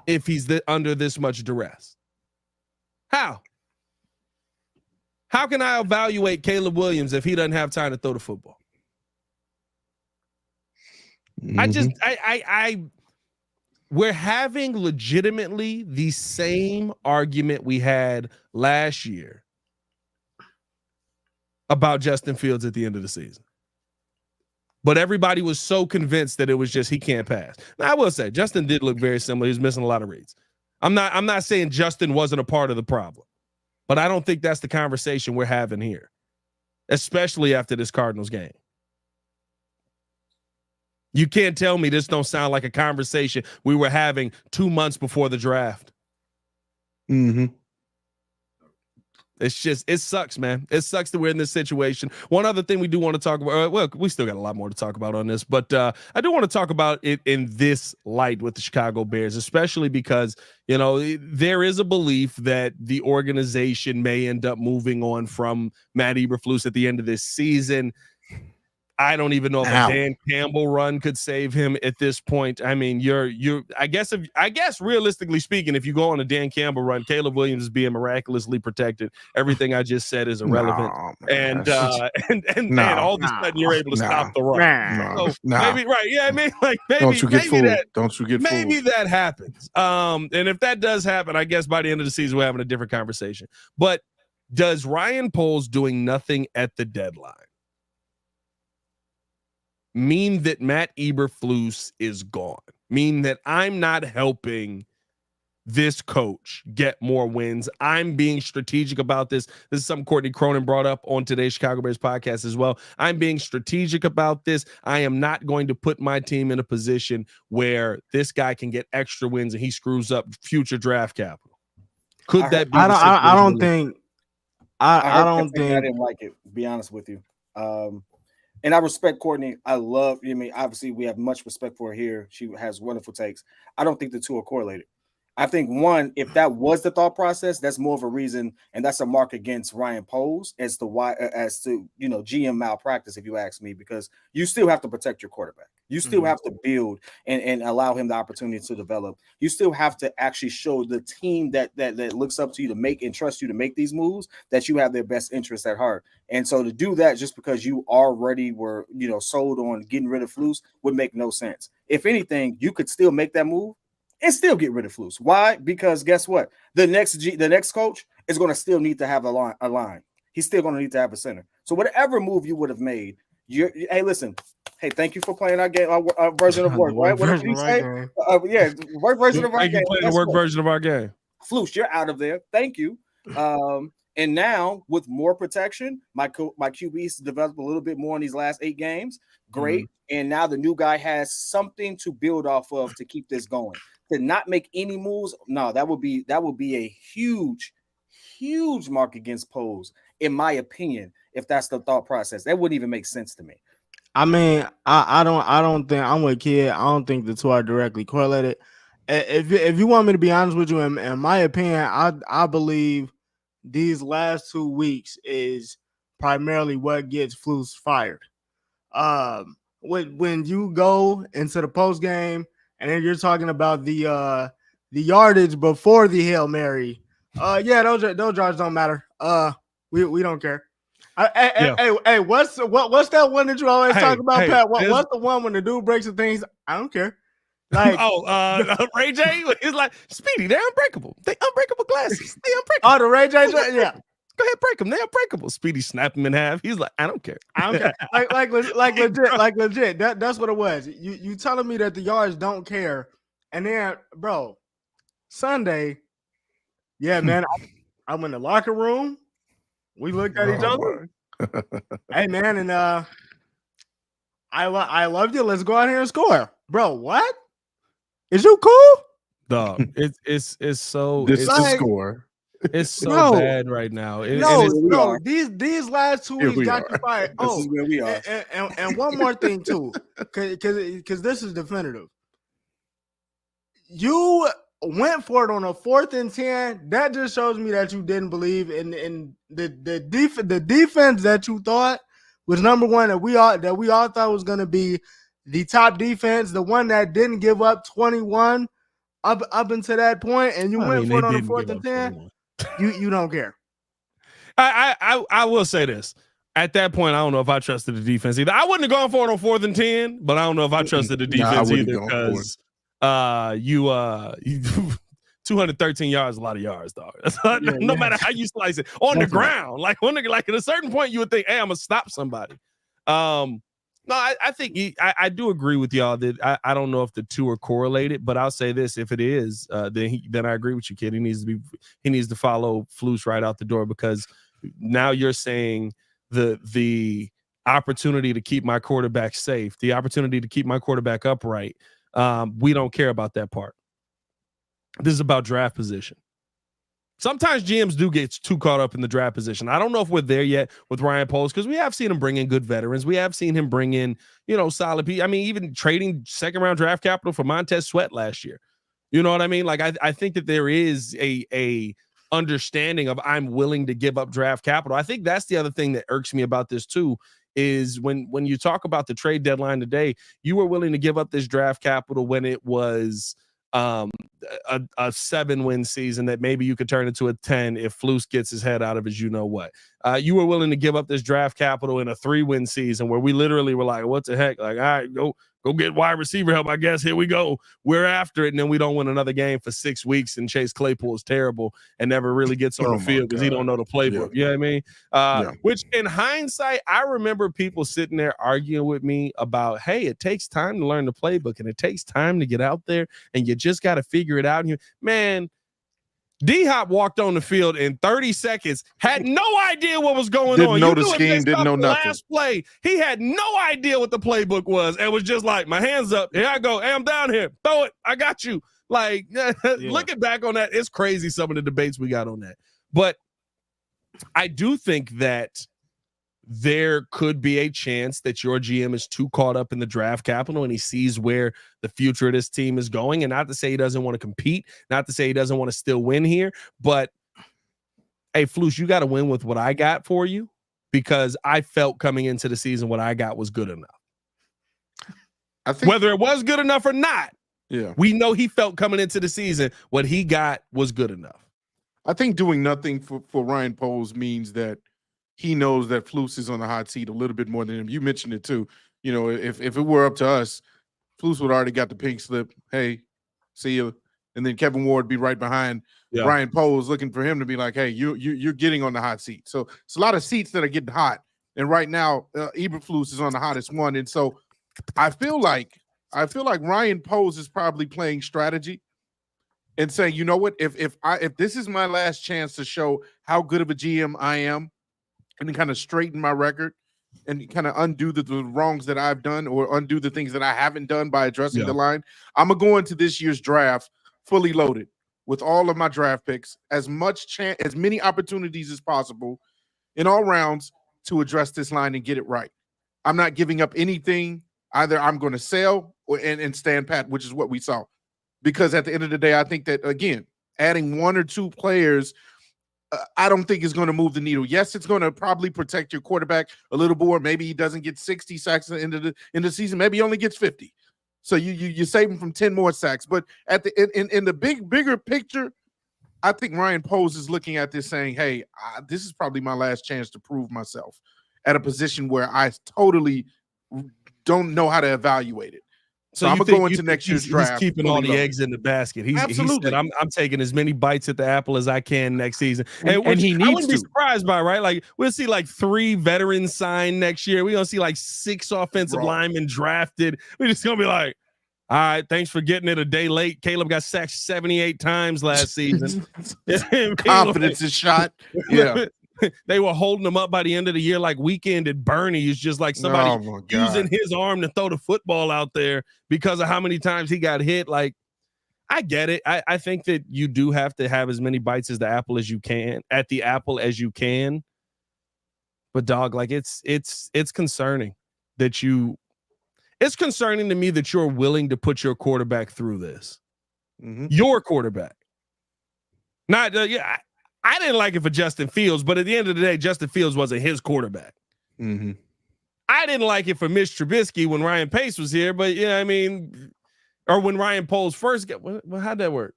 if he's under this much duress? How can I evaluate Caleb Williams if he doesn't have time to throw the football? Mm-hmm. We're having legitimately the same argument we had last year about Justin Fields at the end of the season. But everybody was so convinced that it was just he can't pass. Now, I will say Justin did look very similar. He was missing a lot of reads. I'm not saying Justin wasn't a part of the problem, but I don't think that's the conversation we're having here, especially after this Cardinals game. You can't tell me this don't sound like a conversation we were having 2 months before the draft. Mm-hmm. It's just, it sucks, man. It sucks that we're in this situation. One other thing we do want to talk about, well, we still got a lot more to talk about on this, but I do want to talk about it in this light with the Chicago Bears, especially because, there is a belief that the organization may end up moving on from Matt Eberflus at the end of this season. I don't even know if a Dan Campbell run could save him at this point. I mean, I guess realistically speaking, if you go on a Dan Campbell run, Caleb Williams is being miraculously protected. Everything I just said is irrelevant. And all of a sudden you're able to stop the run. Maybe, right. Yeah, I mean, like maybe that happens. And if that does happen, I guess by the end of the season, we're having a different conversation. But does Ryan Poles doing nothing at the deadline mean that Matt Eberflus is gone? Mean that I'm not helping this coach get more wins? I'm being strategic about this. This is something Courtney Cronin brought up on today's Chicago Bears podcast as well. I'm being strategic about this. I am not going to put my team in a position where this guy can get extra wins and he screws up future draft capital. Could that be? I don't think. I didn't like it. To be honest with you. And I respect Courtney. Obviously we have much respect for her here. She has wonderful takes. I don't think the two are correlated. I think one, if that was the thought process, that's more of a reason, and that's a mark against Ryan Poles as to GM malpractice, if you ask me, because you still have to protect your quarterback. You still have to build and allow him the opportunity to develop. You still have to actually show the team that looks up to you to make and trust you to make these moves that you have their best interest at heart. And so to do that just because you already were, sold on getting rid of Flus would make no sense. If anything, you could still make that move and still get rid of Flus. Why? Because guess what? The next coach is going to still need to have a line. He's still going to need to have a center. So whatever move you would have made, hey, thank you for playing our game, our version of work, right? What did you say? Work version of our game. Playing the work version of our game. Flus, you're out of there. Thank you. And now with more protection, my QB's developed a little bit more in these last 8 games. Great. And now the new guy has something to build off of to keep this going. To not make any moves, no, that would be a huge mark against Poles, in my opinion. If that's the thought process, that wouldn't even make sense to me. I mean, I don't think I'm with Kid. I don't think the two are directly correlated. If you want me to be honest with you, in my opinion, I believe these last 2 weeks is primarily what gets Flus fired. When you go into the post game and then you're talking about the yardage before the Hail Mary, those yards don't matter. We don't care. Hey, what's that one that you always talk about, Pat? What's the one when the dude breaks the things? I don't care. Like, Ray J is like, Speedy, they're unbreakable. They unbreakable glasses. They unbreakable. Oh, the Ray J, yeah. Go ahead, break them. They're unbreakable. Speedy snap them in half. He's like, I don't care. like legit. That's what it was. You telling me that the yards don't care, and then, bro, Sunday, yeah, man, I'm in the locker room. We looked at each other. Hey, man, and I love you. Let's go out here and score, bro. What? Is you cool? Dog, it's so. This is like, score. It's so bad right now. These last 2 weeks got you fired. This is where we are. And one more thing too, because this is definitive. You went for it on a 4th and 10. That just shows me that you didn't believe in the defense that you thought was number one, that we all thought was going to be the top defense, the one that didn't give up 21 up until that point, and you went for it on a 4th and 10. You don't care. I will say this. At that point, I don't know if I trusted the defense either. I wouldn't have gone for it on 4th and 10, but I don't know if I trusted the defense either, because you 213 yards is a lot of yards, dog. No matter how you slice it on the ground, like at a certain point, you would think, hey, I'm gonna stop somebody. No, I think I do agree with y'all that I don't know if the two are correlated, but I'll say this: if it is, then I agree with you, kid. He needs to follow Flus right out the door, because now you're saying the opportunity to keep my quarterback safe, the opportunity to keep my quarterback upright. We don't care about that part. This is about draft position. Sometimes GMs do get too caught up in the draft position. I don't know if we're there yet with Ryan Poles, because we have seen him bring in good veterans. We have seen him bring in, solid people. I mean, even trading 2nd-round draft capital for Montez Sweat last year. You know what I mean? Like, I think that there is a understanding of, I'm willing to give up draft capital. I think that's the other thing that irks me about this too, is when you talk about the trade deadline today, you were willing to give up this draft capital when it was a 7-win season that maybe you could turn into a 10 if Flus gets his head out of his what. You were willing to give up this draft capital in a 3-win season where we literally were like, what the heck? Like, all right, go get wide receiver help, I guess. Here we go. We're after it. And then we don't win another game for 6 weeks, and Chase Claypool is terrible and never really gets on the field because he don't know the playbook. You know what I mean? Which in hindsight, I remember people sitting there arguing with me about, hey, it takes time to learn the playbook and it takes time to get out there and you just got to figure it out. Man, D-Hop walked on the field in 30 seconds, had no idea what was going on. Didn't know the scheme, didn't know nothing. Last play, he had no idea what the playbook was and was just like, my hands up. Here I go. Hey, I'm down here. Throw it. I got you. Like, looking back on that, it's crazy some of the debates we got on that. But I do think that there could be a chance that your GM is too caught up in the draft capital and he sees where the future of this team is going. And not to say he doesn't want to compete, not to say he doesn't want to still win here, but hey, Flus, you got to win with what I got for you, because I felt coming into the season what I got was good enough. I think whether it was good enough or not, we know he felt coming into the season what he got was good enough. I think doing nothing for Ryan Poles means that he knows that Flus is on the hot seat a little bit more than him. You mentioned it too. You know, if it were up to us, Flus would already got the pink slip. Hey, see you. And then Kevin Ward be right behind Ryan Poles, looking for him to be like, hey, you're getting on the hot seat. So it's a lot of seats that are getting hot. And right now, Eberflus is on the hottest one. And so I feel like Ryan Poles is probably playing strategy and saying, you know what, if this is my last chance to show how good of a GM I am, and then kind of straighten my record and kind of undo the wrongs that I've done or undo the things that I haven't done by addressing the line, I'm going to go into this year's draft fully loaded with all of my draft picks, as many opportunities as possible in all rounds to address this line and get it right. I'm not giving up anything. Either I'm going to sell and stand pat, which is what we saw. Because at the end of the day, I think that, again, adding 1 or 2 players I don't think is going to move the needle. Yes, it's going to probably protect your quarterback a little more. Maybe he doesn't get 60 sacks in the season. Maybe he only gets 50. So you save him from 10 more sacks. But at the in the bigger picture, I think Ryan Poles is looking at this saying, hey, this is probably my last chance to prove myself at a position where I totally don't know how to evaluate it. So I'm going to go into next year's draft. He's keeping all the eggs in the basket. He said, I'm taking as many bites at the apple as I can next season. And he needs to. I wouldn't be surprised by, right? Like, we'll see like 3 veterans signed next year. We're going to see like 6 offensive linemen drafted. We're just going to be like, all right, thanks for getting it a day late. Caleb got sacked 78 times last season. Confidence is shot. Yeah. They were holding him up by the end of the year like Weekend at Bernie. Is just like somebody using his arm to throw the football out there because of how many times he got hit. Like, I get it. I think that you do have to have as many bites at the apple as you can. But dog, like it's concerning that it's concerning to me that you're willing to put your quarterback through this. Mm-hmm. Your quarterback. Not I didn't like it for Justin Fields, but at the end of the day, Justin Fields wasn't his quarterback. Mm-hmm. I didn't like it for Mitch Trubisky when Ryan Pace was here, but or when Ryan Poles first got. Well, how'd that work?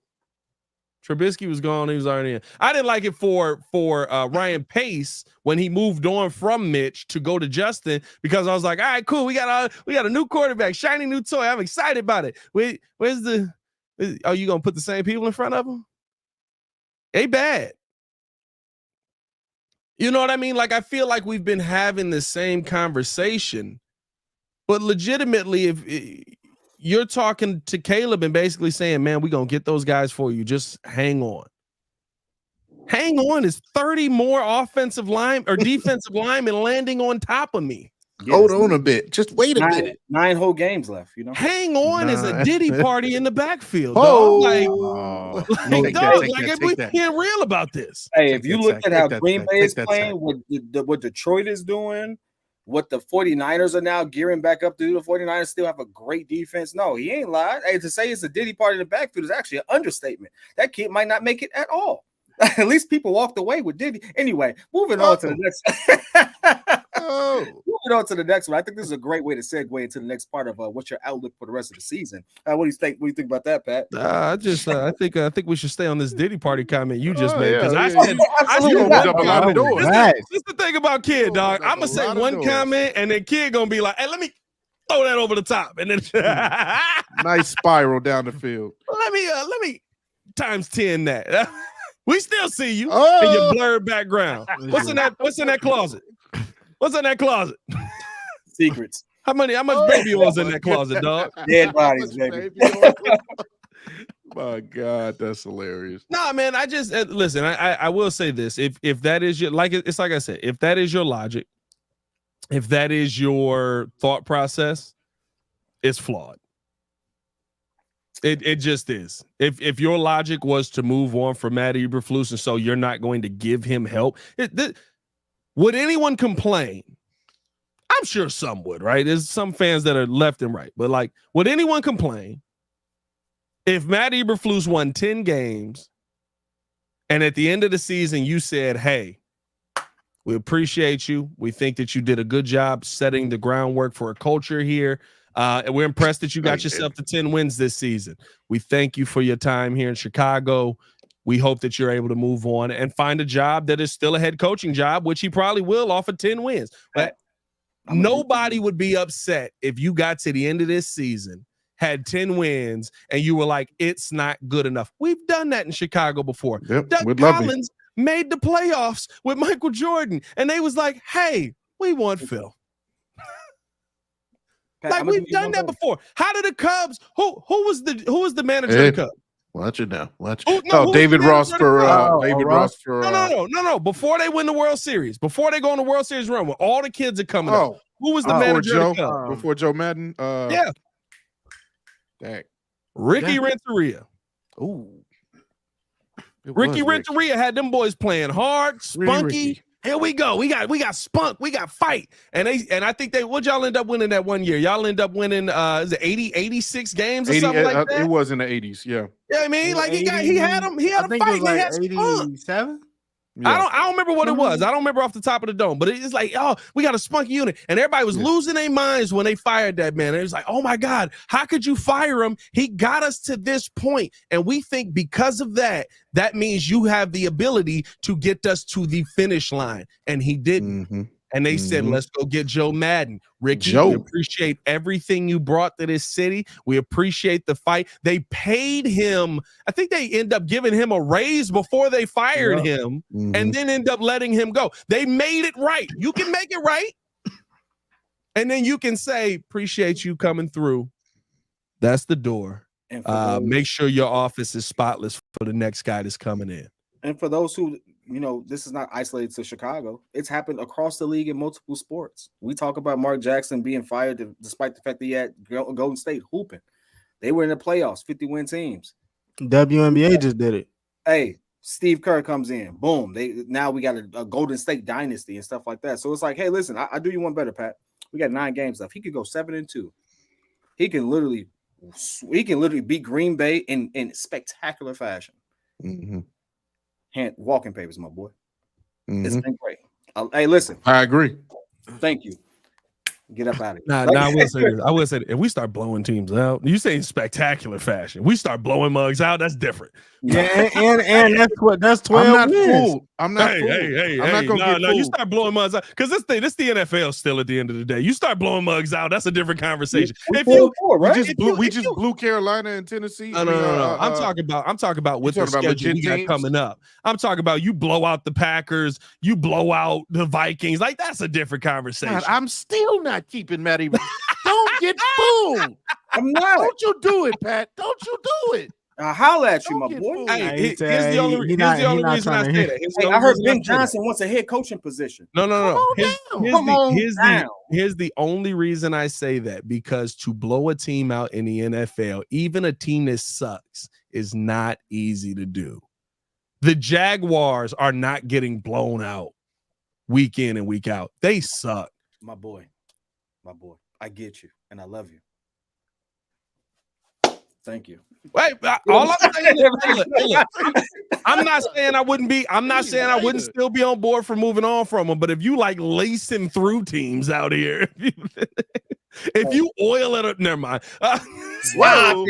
Trubisky was gone; he was already in. I didn't like it for Ryan Pace when he moved on from Mitch to go to Justin, because I was like, all right, cool, we got a new quarterback, shiny new toy. I'm excited about it. Are you gonna put the same people in front of him? Ain't bad. You know what I mean? Like, I feel like we've been having the same conversation, but legitimately, if you're talking to Caleb and basically saying, man, we're going to get those guys for you, just hang on. Hang on is 30 more offensive line or defensive linemen landing on top of me. Yes. Hold on a bit. Just wait a minute. 9 whole games left, Hang on is a Diddy party in the backfield, dog. Like we're being real about this. Hey, if you look at how Green Bay is playing, what Detroit is doing, what the 49ers are now gearing back up to do, the 49ers still have a great defense. No, he ain't lied. Hey, to say it's a Diddy party in the backfield is actually an understatement. That kid might not make it at all. At least people walked away with Diddy. Anyway, moving on to the next. Moving moving on to the next one. I think this is a great way to segue into the next part of what's your outlook for the rest of the season. What do you think? What do you think about that, Pat? I think we should stay on this Diddy Party comment you just Oh, made because yeah, I yeah. said Absolutely. You opened up a lot of doors. Right. this is the thing about Kid, dog. I'm gonna say one comment and then Kid gonna be like, "Hey, let me throw that over the top," and then Nice spiral down the field. let me times 10 that. We still see you in Oh. your blurred background. What's in that closet? What's in that closet? Secrets. How much baby oil's in that closet, dog? Dead bodies, baby. My God, that's hilarious. Nah, man. I just listen. I will say this: if that is your it's like I said, if that is your logic, if that is your thought process, it's flawed. It just is. If your logic was to move on from Matt Eberflus, and so you're not going to give him help, would anyone complain? I'm sure some would, right? There's some fans that are left and right, but like, would anyone complain if Matt Eberflus won 10 games and at the end of the season you said, "Hey, we appreciate you. We think that you did a good job setting the groundwork for a culture here. And we're impressed that you got yourself to 10 wins this season. We thank you for your time here in Chicago. We hope that you're able to move on and find a job that is still a head coaching job, which he probably will off of 10 wins." But nobody would be upset if you got to the end of this season, had 10 wins, and you were like, "It's not good enough." We've done that in Chicago before. Yep, Doug Collins made the playoffs with Michael Jordan, and they was like, "Hey, we want Phil." Like, we've done that before. How did the Cubs? Who was the manager of the Cubs? Watch it now. Watch Who- it. no, who was David the Ross manager of the for Cubs? David Ross for No. Before they win the World Series, before they go on the World Series run, when all the kids are coming up, who was the manager of the Cubs? Before Joe Madden. Yeah, Dang. Ricky Renteria. Ooh. Ricky Renteria had them boys playing hard, spunky. Here we go. We got spunk. We got fight. And I think what y'all end up winning that one year? Y'all end up winning is it 86 games or something like that? It was in the 80s, yeah. Yeah, I mean, like he had a fight. They had spunk. 87. Yeah. I don't remember what it was. I don't remember off the top of the dome, but it's like, oh, we got a spunky unit. And everybody was losing their minds when they fired that man. And it was like, oh my God, how could you fire him? He got us to this point. And we think because of that, that means you have the ability to get us to the finish line. And he didn't. Mm-hmm. And they said, let's go get Joe Madden. Ricky, we appreciate everything you brought to this city. We appreciate the fight. They paid him. I think they end up giving him a raise before they fired him and then end up letting him go. They made it right. You can make it right. And then you can say, appreciate you coming through. That's the door. And make sure your office is spotless for the next guy that's coming in. And for those who, this is not isolated to Chicago. It's happened across the league in multiple sports. We talk about Mark Jackson being fired despite the fact that he had Golden State hooping. They were in the playoffs, 50-win teams. WNBA just did it. Hey, Steve Kerr comes in. Boom. Now we got a Golden State dynasty and stuff like that. So it's like, hey, listen, I do you one better, Pat. We got 9 games left. He could go 7-2. He can literally beat Green Bay in spectacular fashion. Mm-hmm. Walking papers, my boy. Mm-hmm. It's been great. Hey, listen. I agree. Thank you. Get up out of here. Nah, I will say this. I will say this. If we start blowing teams out, you say in spectacular fashion. We start blowing mugs out. That's different. Yeah, and that's 12. I'm not wins. fooled. I'm not fooled. I'm not gonna get fooled. You start blowing mugs out because this the NFL still at the end of the day. You start blowing mugs out. That's a different conversation. We just blew Carolina and Tennessee. No. I'm talking about with the schedule we got coming up. I'm talking about you blow out the Packers, you blow out the Vikings. Like that's a different conversation. God, I'm still not keeping Matty. Don't get fooled. I'm not. Don't you do it, Pat. Don't you do it. Holla at you, my boy. Hey, here's the only reason I say that. Hey, I heard Ben Johnson wants a head coaching position. No. Here's the only reason I say that, because to blow a team out in the NFL, even a team that sucks, is not easy to do. The Jaguars are not getting blown out week in and week out. They suck. My boy. I get you, and I love you. Thank you. Wait, all I'm saying is, look, I'm not saying I wouldn't be. I'm not saying I wouldn't still be on board for moving on from him. But if you like lacing through teams out here, if you oil it up, never mind. Wow,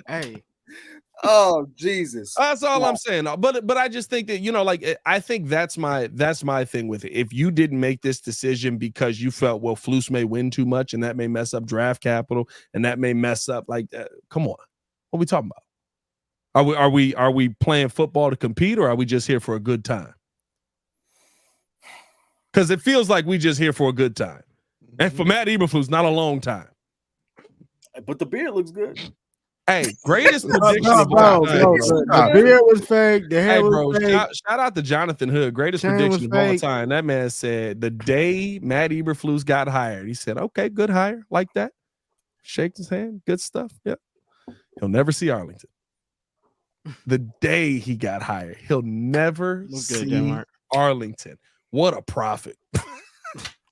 Hey. Oh Jesus. That's all I'm saying. But I just think that, you know, like, I think that's my thing with it. If you didn't make this decision because you felt, well, Flus may win too much and that may mess up draft capital and that may mess up, like, come on, what are we talking about? Are we playing football to compete, or are we just here for a good time? Because it feels like we just here for a good time, and for Matt Eberflus, not a long time. But the beard looks good. Hey, greatest prediction of all time. The beard was fake. The hair was fake. Shout out to Jonathan Hood. Greatest prediction of all time. That man said the day Matt Eberflus got hired, he said, "Okay, good hire, like that." Shaked his hand, good stuff. Yep. He'll never see Arlington. The day he got hired, he'll never see Arlington. What a profit!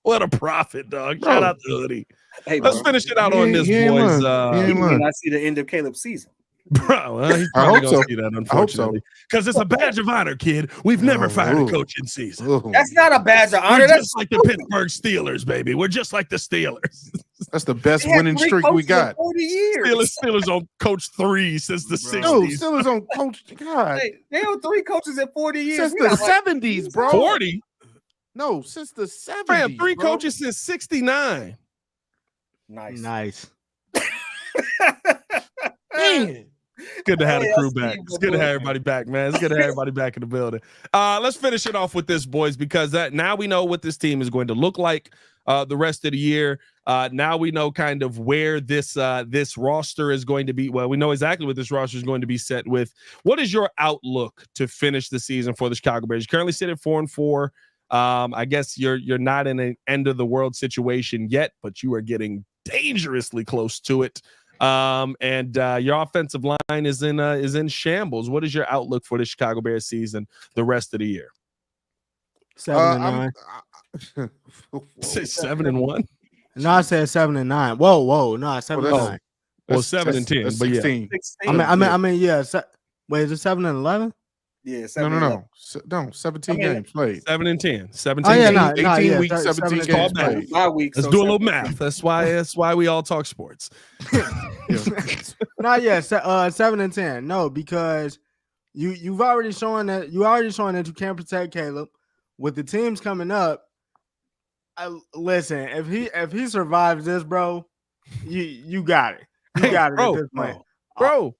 What a profit, dog! Bro. Shout out to Hoodie. Hey, let's finish it out on this, boys. He may not see the end of Caleb's season. Bro, he's probably gonna see that, unfortunately, because it's a badge of honor, kid. We've never fired a coach in season. That's not a badge of honor. We're just like the Pittsburgh Steelers, baby. We're just like the Steelers. That's the best winning streak we got. 40 years. Steelers on coach 3 since the 60s. No, Steelers on coach. God, they have 3 coaches in 40 years since the 70s, bro. 40? No, since the 70s. Man, 3 coaches since 69. Nice. Man. Good to have the crew back. It's good to have everybody back, man. It's good to have everybody back in the building. Let's finish it off with this, boys, because now we know what this team is going to look like the rest of the year. Now we know kind of where this roster is going to be. Well, we know exactly what this roster is going to be set with. What is your outlook to finish the season for the Chicago Bears? You currently sit at 4-4. I guess you're not in an end of the world situation yet, but you are getting dangerously close to it. And your offensive line is in shambles. What is your outlook for the Chicago Bears season the rest of the year? 7-9. 7-1. No, I said 7-9. Whoa. No, 7-9. Well, 7-10, but 16. Yeah. I mean, yeah. Wait, is it 7-11? Yeah, No. 17 games played. 7-10. 17. Oh, yeah, games. 18 weeks, 17 games played. Let's do a little math. That's why we all talk sports. Not yet. 7-10. No, because you've already shown that you can protect Caleb. With the teams coming up, listen, if he survives this, bro, you got it. You got it at this point. Bro,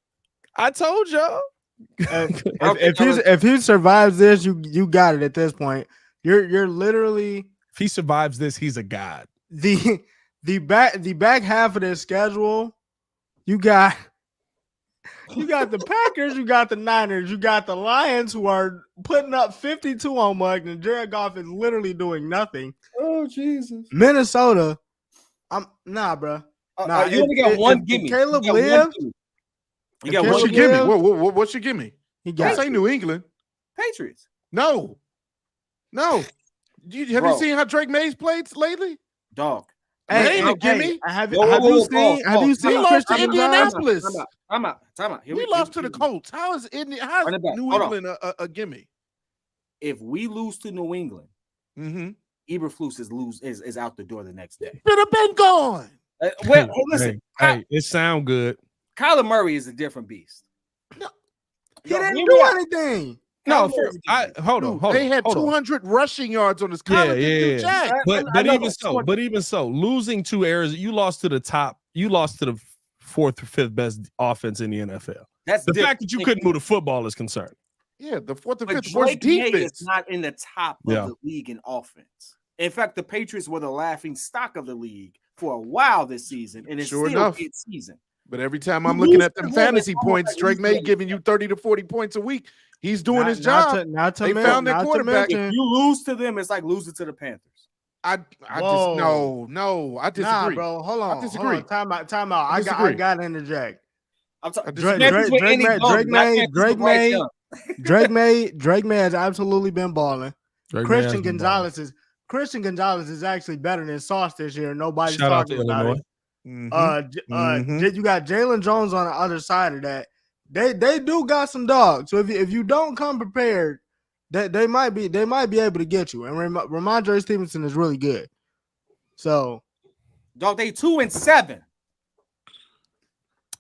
I told y'all. If he survives this, you got it at this point. You're literally, if he survives this, he's a god. The back half of this schedule, you got the Packers, you got the Niners, you got the Lions, who are putting up 52 on Mug, and Jared Goff is literally doing nothing. Oh Jesus! Minnesota, bro. You only got one gimme. Caleb live. You got what's your gimme? What's your gimme? Don't say New England. Patriots. No. Have you seen how Drake Mays played lately? Dog. Have you seen lost to Indianapolis? Time out. We lost to the Colts. How is New England a gimme? If we lose to New England, Eberflus is out the door the next day. Should have been gone. Listen. Hey, it sound good. Kyler Murray is a different beast. No, he didn't do anything. No, hold on. They had 200 rushing yards on his college. Yeah. But even so, losing to Arizona, you lost to the 4th or 5th best offense in the NFL. That's the fact that you couldn't move the football is concerned. Yeah, the 4th or 5th worst defense is is not in the top of the league in offense. In fact, the Patriots were the laughing stock of the league for a while this season, and it's still a good season. But every time I'm looking at them fantasy points, Drake May giving you 30 to 40 points a week. He's doing his job. They found their quarterback. If you lose to them, it's like losing to the Panthers. I disagree. Nah, bro. Hold on. I disagree. Time out. I got to interject. Drake May has absolutely been balling. Christian Gonzalez is actually better than Sauce this year. Nobody's talking about it. You got Jalen Jones on the other side of that. They do got some dogs. So if you don't come prepared, they might be able to get you. And Ramondre Stevenson is really good. So, dog, they 2-7.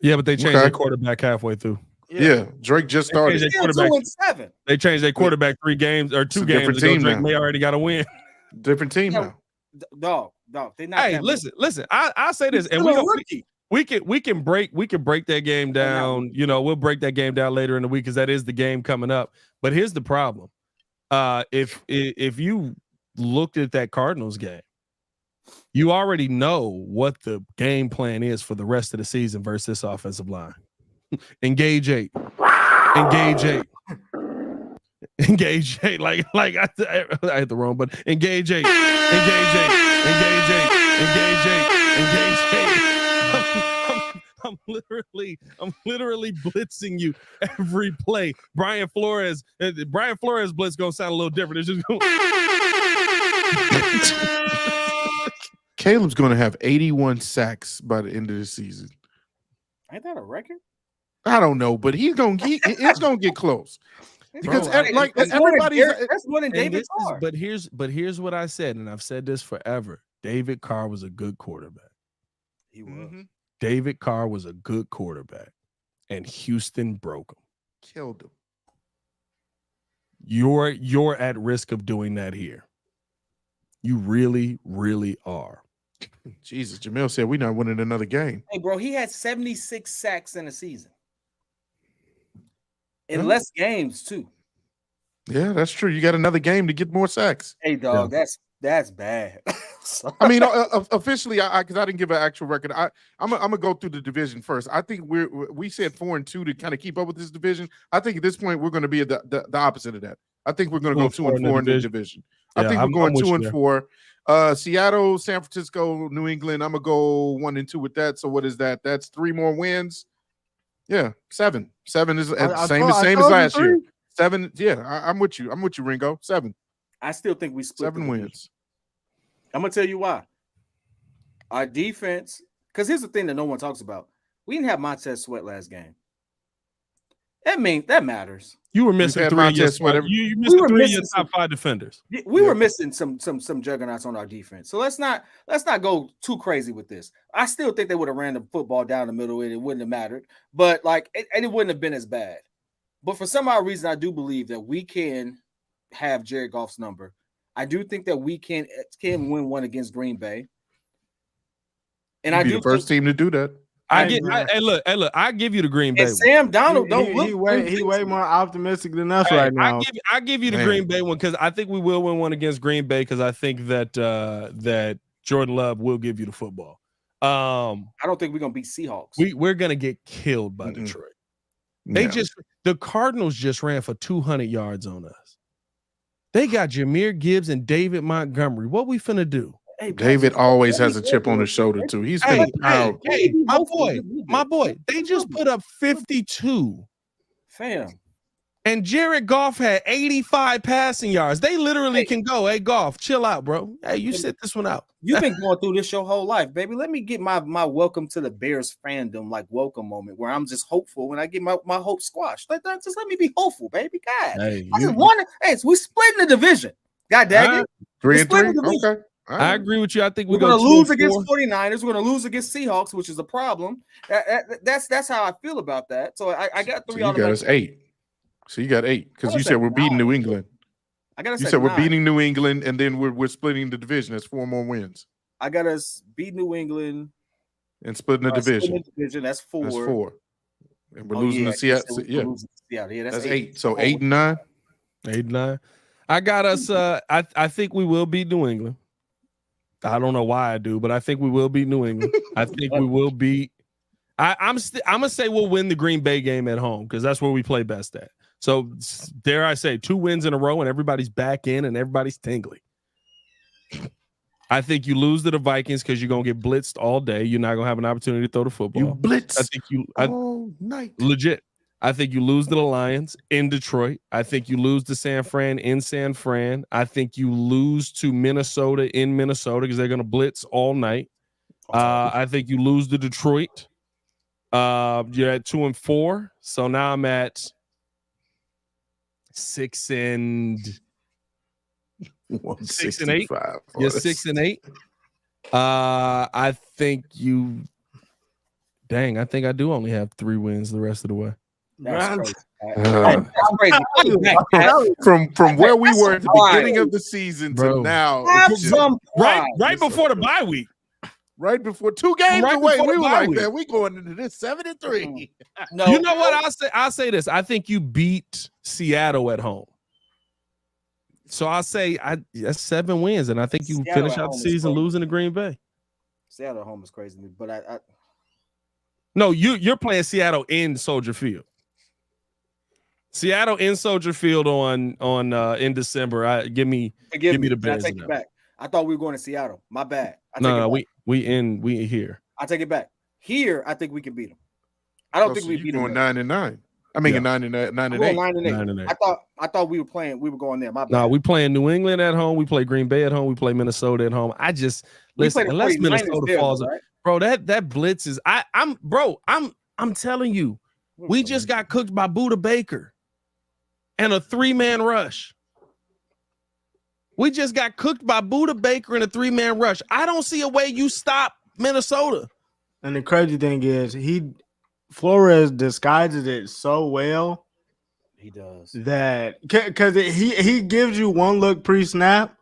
Yeah, but they changed their quarterback halfway through. Yeah, Drake just started. They 2-7. They changed their quarterback 3 games or 2 games ago. Drake may already got a win. Different team now. Dog, they're not. Hey, listen. I say this, and we can break that game down. You know, we'll break that game down later in the week because that is the game coming up. But here's the problem: if you looked at that Cardinals game, you already know what the game plan is for the rest of the season versus this offensive line. Engage 8. Engage 8. Engage 8. Like I hit the wrong button. Engage 8. Engage 8. Engage 8. Engage 8. Engage 8. I'm literally blitzing you every play. Brian Flores blitz gonna sound a little different. It's just Caleb's gonna have 81 sacks by the end of the season. Ain't that a record? I don't know, but it's gonna get close. Because that's more than David Carr. But here's what I said, and I've said this forever. David Carr was a good quarterback. He was. David Carr was a good quarterback, and Houston broke him. Killed him. You're at risk of doing that here. You really, really are. Jesus, Jamil said we're not winning another game. Hey, bro, he had 76 sacks in a season. In less games, too. Yeah, that's true. You got another game to get more sacks. Hey, dog, that's bad. I mean, officially, because I didn't give an actual record. I'm gonna go through the division first. I think we said 4-2 to kind of keep up with this division. I think at this point we're going to be the opposite of that. I think we're going to go 2-4 in the division. I think we're going 2-4. Seattle, San Francisco, New England. I'm gonna go 1-2 with that. So what is that? That's 3 more wins. Yeah, 7. 7 is the same as last year. 7. Yeah, I'm with you. I'm with you, Ringo. 7. I still think we split 7 wins. I'm gonna tell you why. Our defense, because here's the thing that no one talks about. We didn't have Montez Sweat last game. That matters. You were missing 3 of your top 5 defenders. We were missing some juggernauts on our defense. So let's not go too crazy with this. I still think they would have ran the football down the middle and it wouldn't have mattered. But it wouldn't have been as bad. But for some odd reason, I do believe that we can have Jared Goff's number. I do think that we can win one against Green Bay. And I do the first team to do that. Look, I give you the Green Bay. And Sam Donald he way more optimistic than us right now. I give you the Green Bay one because I think we will win one against Green Bay because I think that Jordan Love will give you the football. I don't think we're gonna beat Seahawks. We're gonna get killed by Detroit. The Cardinals just ran for 200 yards on us. They got Jahmyr Gibbs and David Montgomery. What we finna do? Hey, David always has a chip on his shoulder too. He's my boy. They just put up 52. Fam. And Jared Goff had 85 passing yards. They literally can go, hey, Goff, chill out, bro. Hey, you sit this one out. You've been going through this your whole life, baby. Let me get my welcome to the Bears fandom, welcome moment where I'm just hopeful when I get my hope squashed. Just let me be hopeful, baby. God. Hey, I just want to. Hey, so we splitting the division. God dang it. 3-3. Okay. Right. I agree with you. I think we're going to lose against 49ers. We're going to lose against Seahawks, which is a problem. That's how I feel about that. So I got 3 on. You got us 8. So you got 8 because you said we're beating New England. You said 9. We're beating New England, and then we're splitting the division. That's 4 more wins. I got us beat New England and splitting the division. That's 4. That's 4. And we're losing to Seattle. Yeah, that's 8. So 8 and 9. 8 and 9. I got us. I think we will beat New England. I don't know why I do, but I think we will beat New England. I think we will beat. I'm gonna say we'll win the Green Bay game at home because that's where we play best at. So dare I say 2 wins in a row and everybody's back in and everybody's tingly. I think you lose to the Vikings because you're gonna get blitzed all day. You're not gonna have an opportunity to throw the football. You blitz. I think all night. Legit. I think you lose to the Lions in Detroit. I think you lose to San Fran in San Fran. I think you lose to Minnesota in Minnesota because they're going to blitz all night. I think you lose to Detroit. You're at 2-4. So now I'm at 6 and 8. You're 6 and 8. I think you. Dang, I think I do only have 3 wins the rest of the way. That's crazy. From where we were at the beginning of the season to now, right before the bye week. Right before 2 games away, we were like, man, we going into this 7-3. No, you know what? I'll say this. I think you beat Seattle at home. So I'll say that's 7 wins, and I think you Seattle finish out the season losing to Green Bay. Seattle at home is crazy, but No, you're playing Seattle in Soldier Field. Seattle in Soldier Field on in December. Give me the Bears. I take it back. I thought we were going to Seattle. My bad. We here. I take it back. Here, I think we can beat them. I don't think we beat them. 9-9. I mean, 9-8. 9-8. I thought we were playing. We were going there. My bad. No, we playing New England at home. We play Green Bay at home. We play Minnesota at home. I just listen. Unless Minnesota falls, right? Bro, that blitz is. I'm telling you, we just got cooked by Buda Baker and a 3-man rush. We just got cooked by Buda Baker in a 3-man rush. I don't see a way you stop Minnesota. And the crazy thing is, Flores disguises it so well. He does that because he gives you one look pre-snap,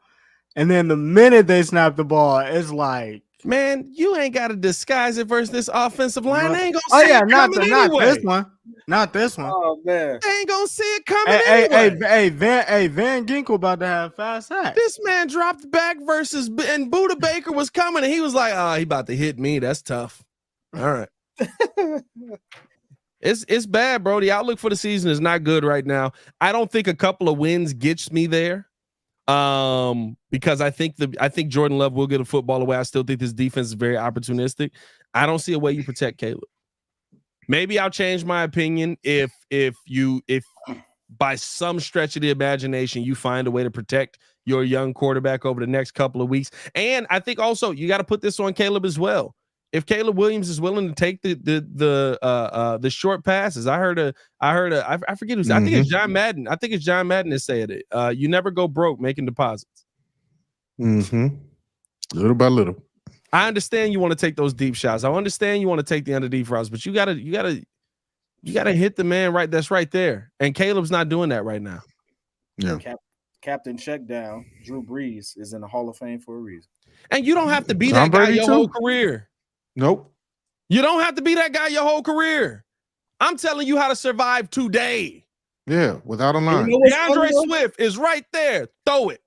and then the minute they snap the ball, it's like, man, you ain't got to disguise it versus this offensive line. They ain't gonna see it coming anyway. Not this one. Oh man, they ain't gonna see it coming anyway. Van Ginkel about to have 5 sacks. This man dropped back and Buda Baker was coming, and he was like, "Oh, he about to hit me. That's tough." All right. It's bad, bro. The outlook for the season is not good right now. I don't think a couple of wins gets me there. Because I think Jordan Love will get a football away. I still think this defense is very opportunistic. I don't see a way you protect Caleb. Maybe I'll change my opinion if by some stretch of the imagination you find a way to protect your young quarterback over the next couple of weeks. And I think also you got to put this on Caleb as well. If Caleb Williams is willing to take the short passes, I forget who's. I think it's John Madden. I think it's John Madden that said it. You never go broke making deposits. Little by little. I understand you want to take those deep shots. I understand you want to take the underneath routes, but you gotta hit the man right. That's right there. And Caleb's not doing that right now. Yeah. Captain Checkdown, Drew Brees is in the Hall of Fame for a reason. And you don't have to be that guy your whole career. Nope. You don't have to be that guy your whole career. I'm telling you how to survive today. Yeah, without a line. DeAndre Swift is right there. Throw it.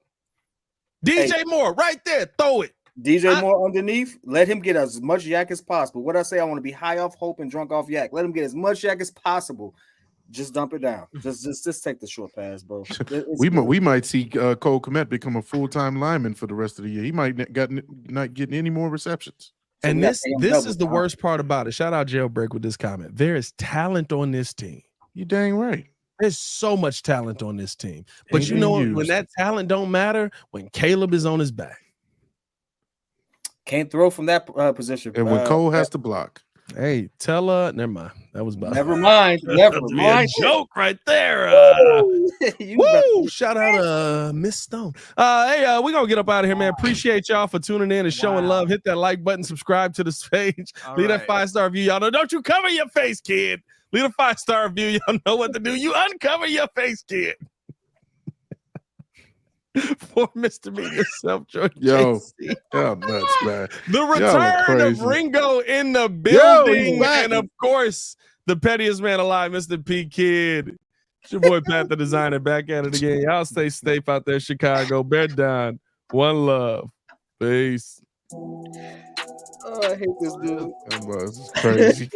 DJ Moore right there. Throw it. DJ Moore underneath. Let him get as much yak as possible. What I say, I want to be high off hope and drunk off yak. Let him get as much yak as possible. Just dump it down. Just take the short pass, bro. We might see Cole Kmet become a full-time lineman for the rest of the year. He might not get any more receptions. And this is the worst part about it. Shout out Jailbreak with this comment. There is talent on this team. You dang right. There's so much talent on this team. But you know what? When that talent don't matter, when Caleb is on his back. Can't throw from that position. And when Cole has to block. Hey, never mind. That was about Never mind. Never mind. Joke right there. Woo! Shout out Miss Stone. Hey, we're gonna get up out of here, man. Appreciate y'all for tuning in and showing love. Hit that like button, subscribe to this page. Leave that 5-star review. Y'all know, don't you cover your face, kid. Leave a 5-star review. Y'all know what to do. You uncover your face, kid. For Mr. Me yourself, George. Yo, y'all nuts, man. The return of Ringo in the building, and of course, the pettiest man alive, Mr. P Kid. It's your boy Pat the Designer back at it again. Y'all stay safe out there, Chicago. Bed down. One love. Peace. Oh, I hate this dude. This is crazy.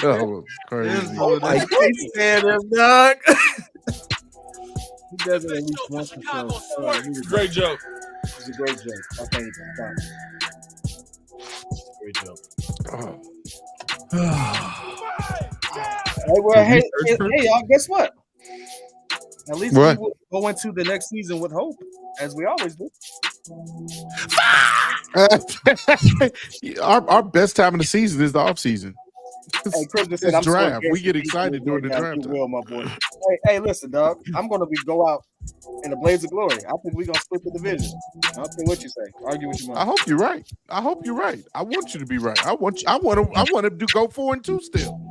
Yo, it's crazy. I can't stand him, dog. He does it at least once or so. Great joke. It's a great joke. Okay, great joke. Hey, y'all, guess what? At least we will go into the next season with hope, as we always do. Our best time in the season is the off season. Hey, Chris just said, It's I'm so draft. We against get the excited Eagles during the right now. draft. You will, my boy. Hey, listen, dog. I'm gonna go out in a blaze of glory. I think we're gonna split the division. I don't care what you say. Argue with your mom. I hope you're right. I hope you're right. I want you to be right. I want to go 4-2 still.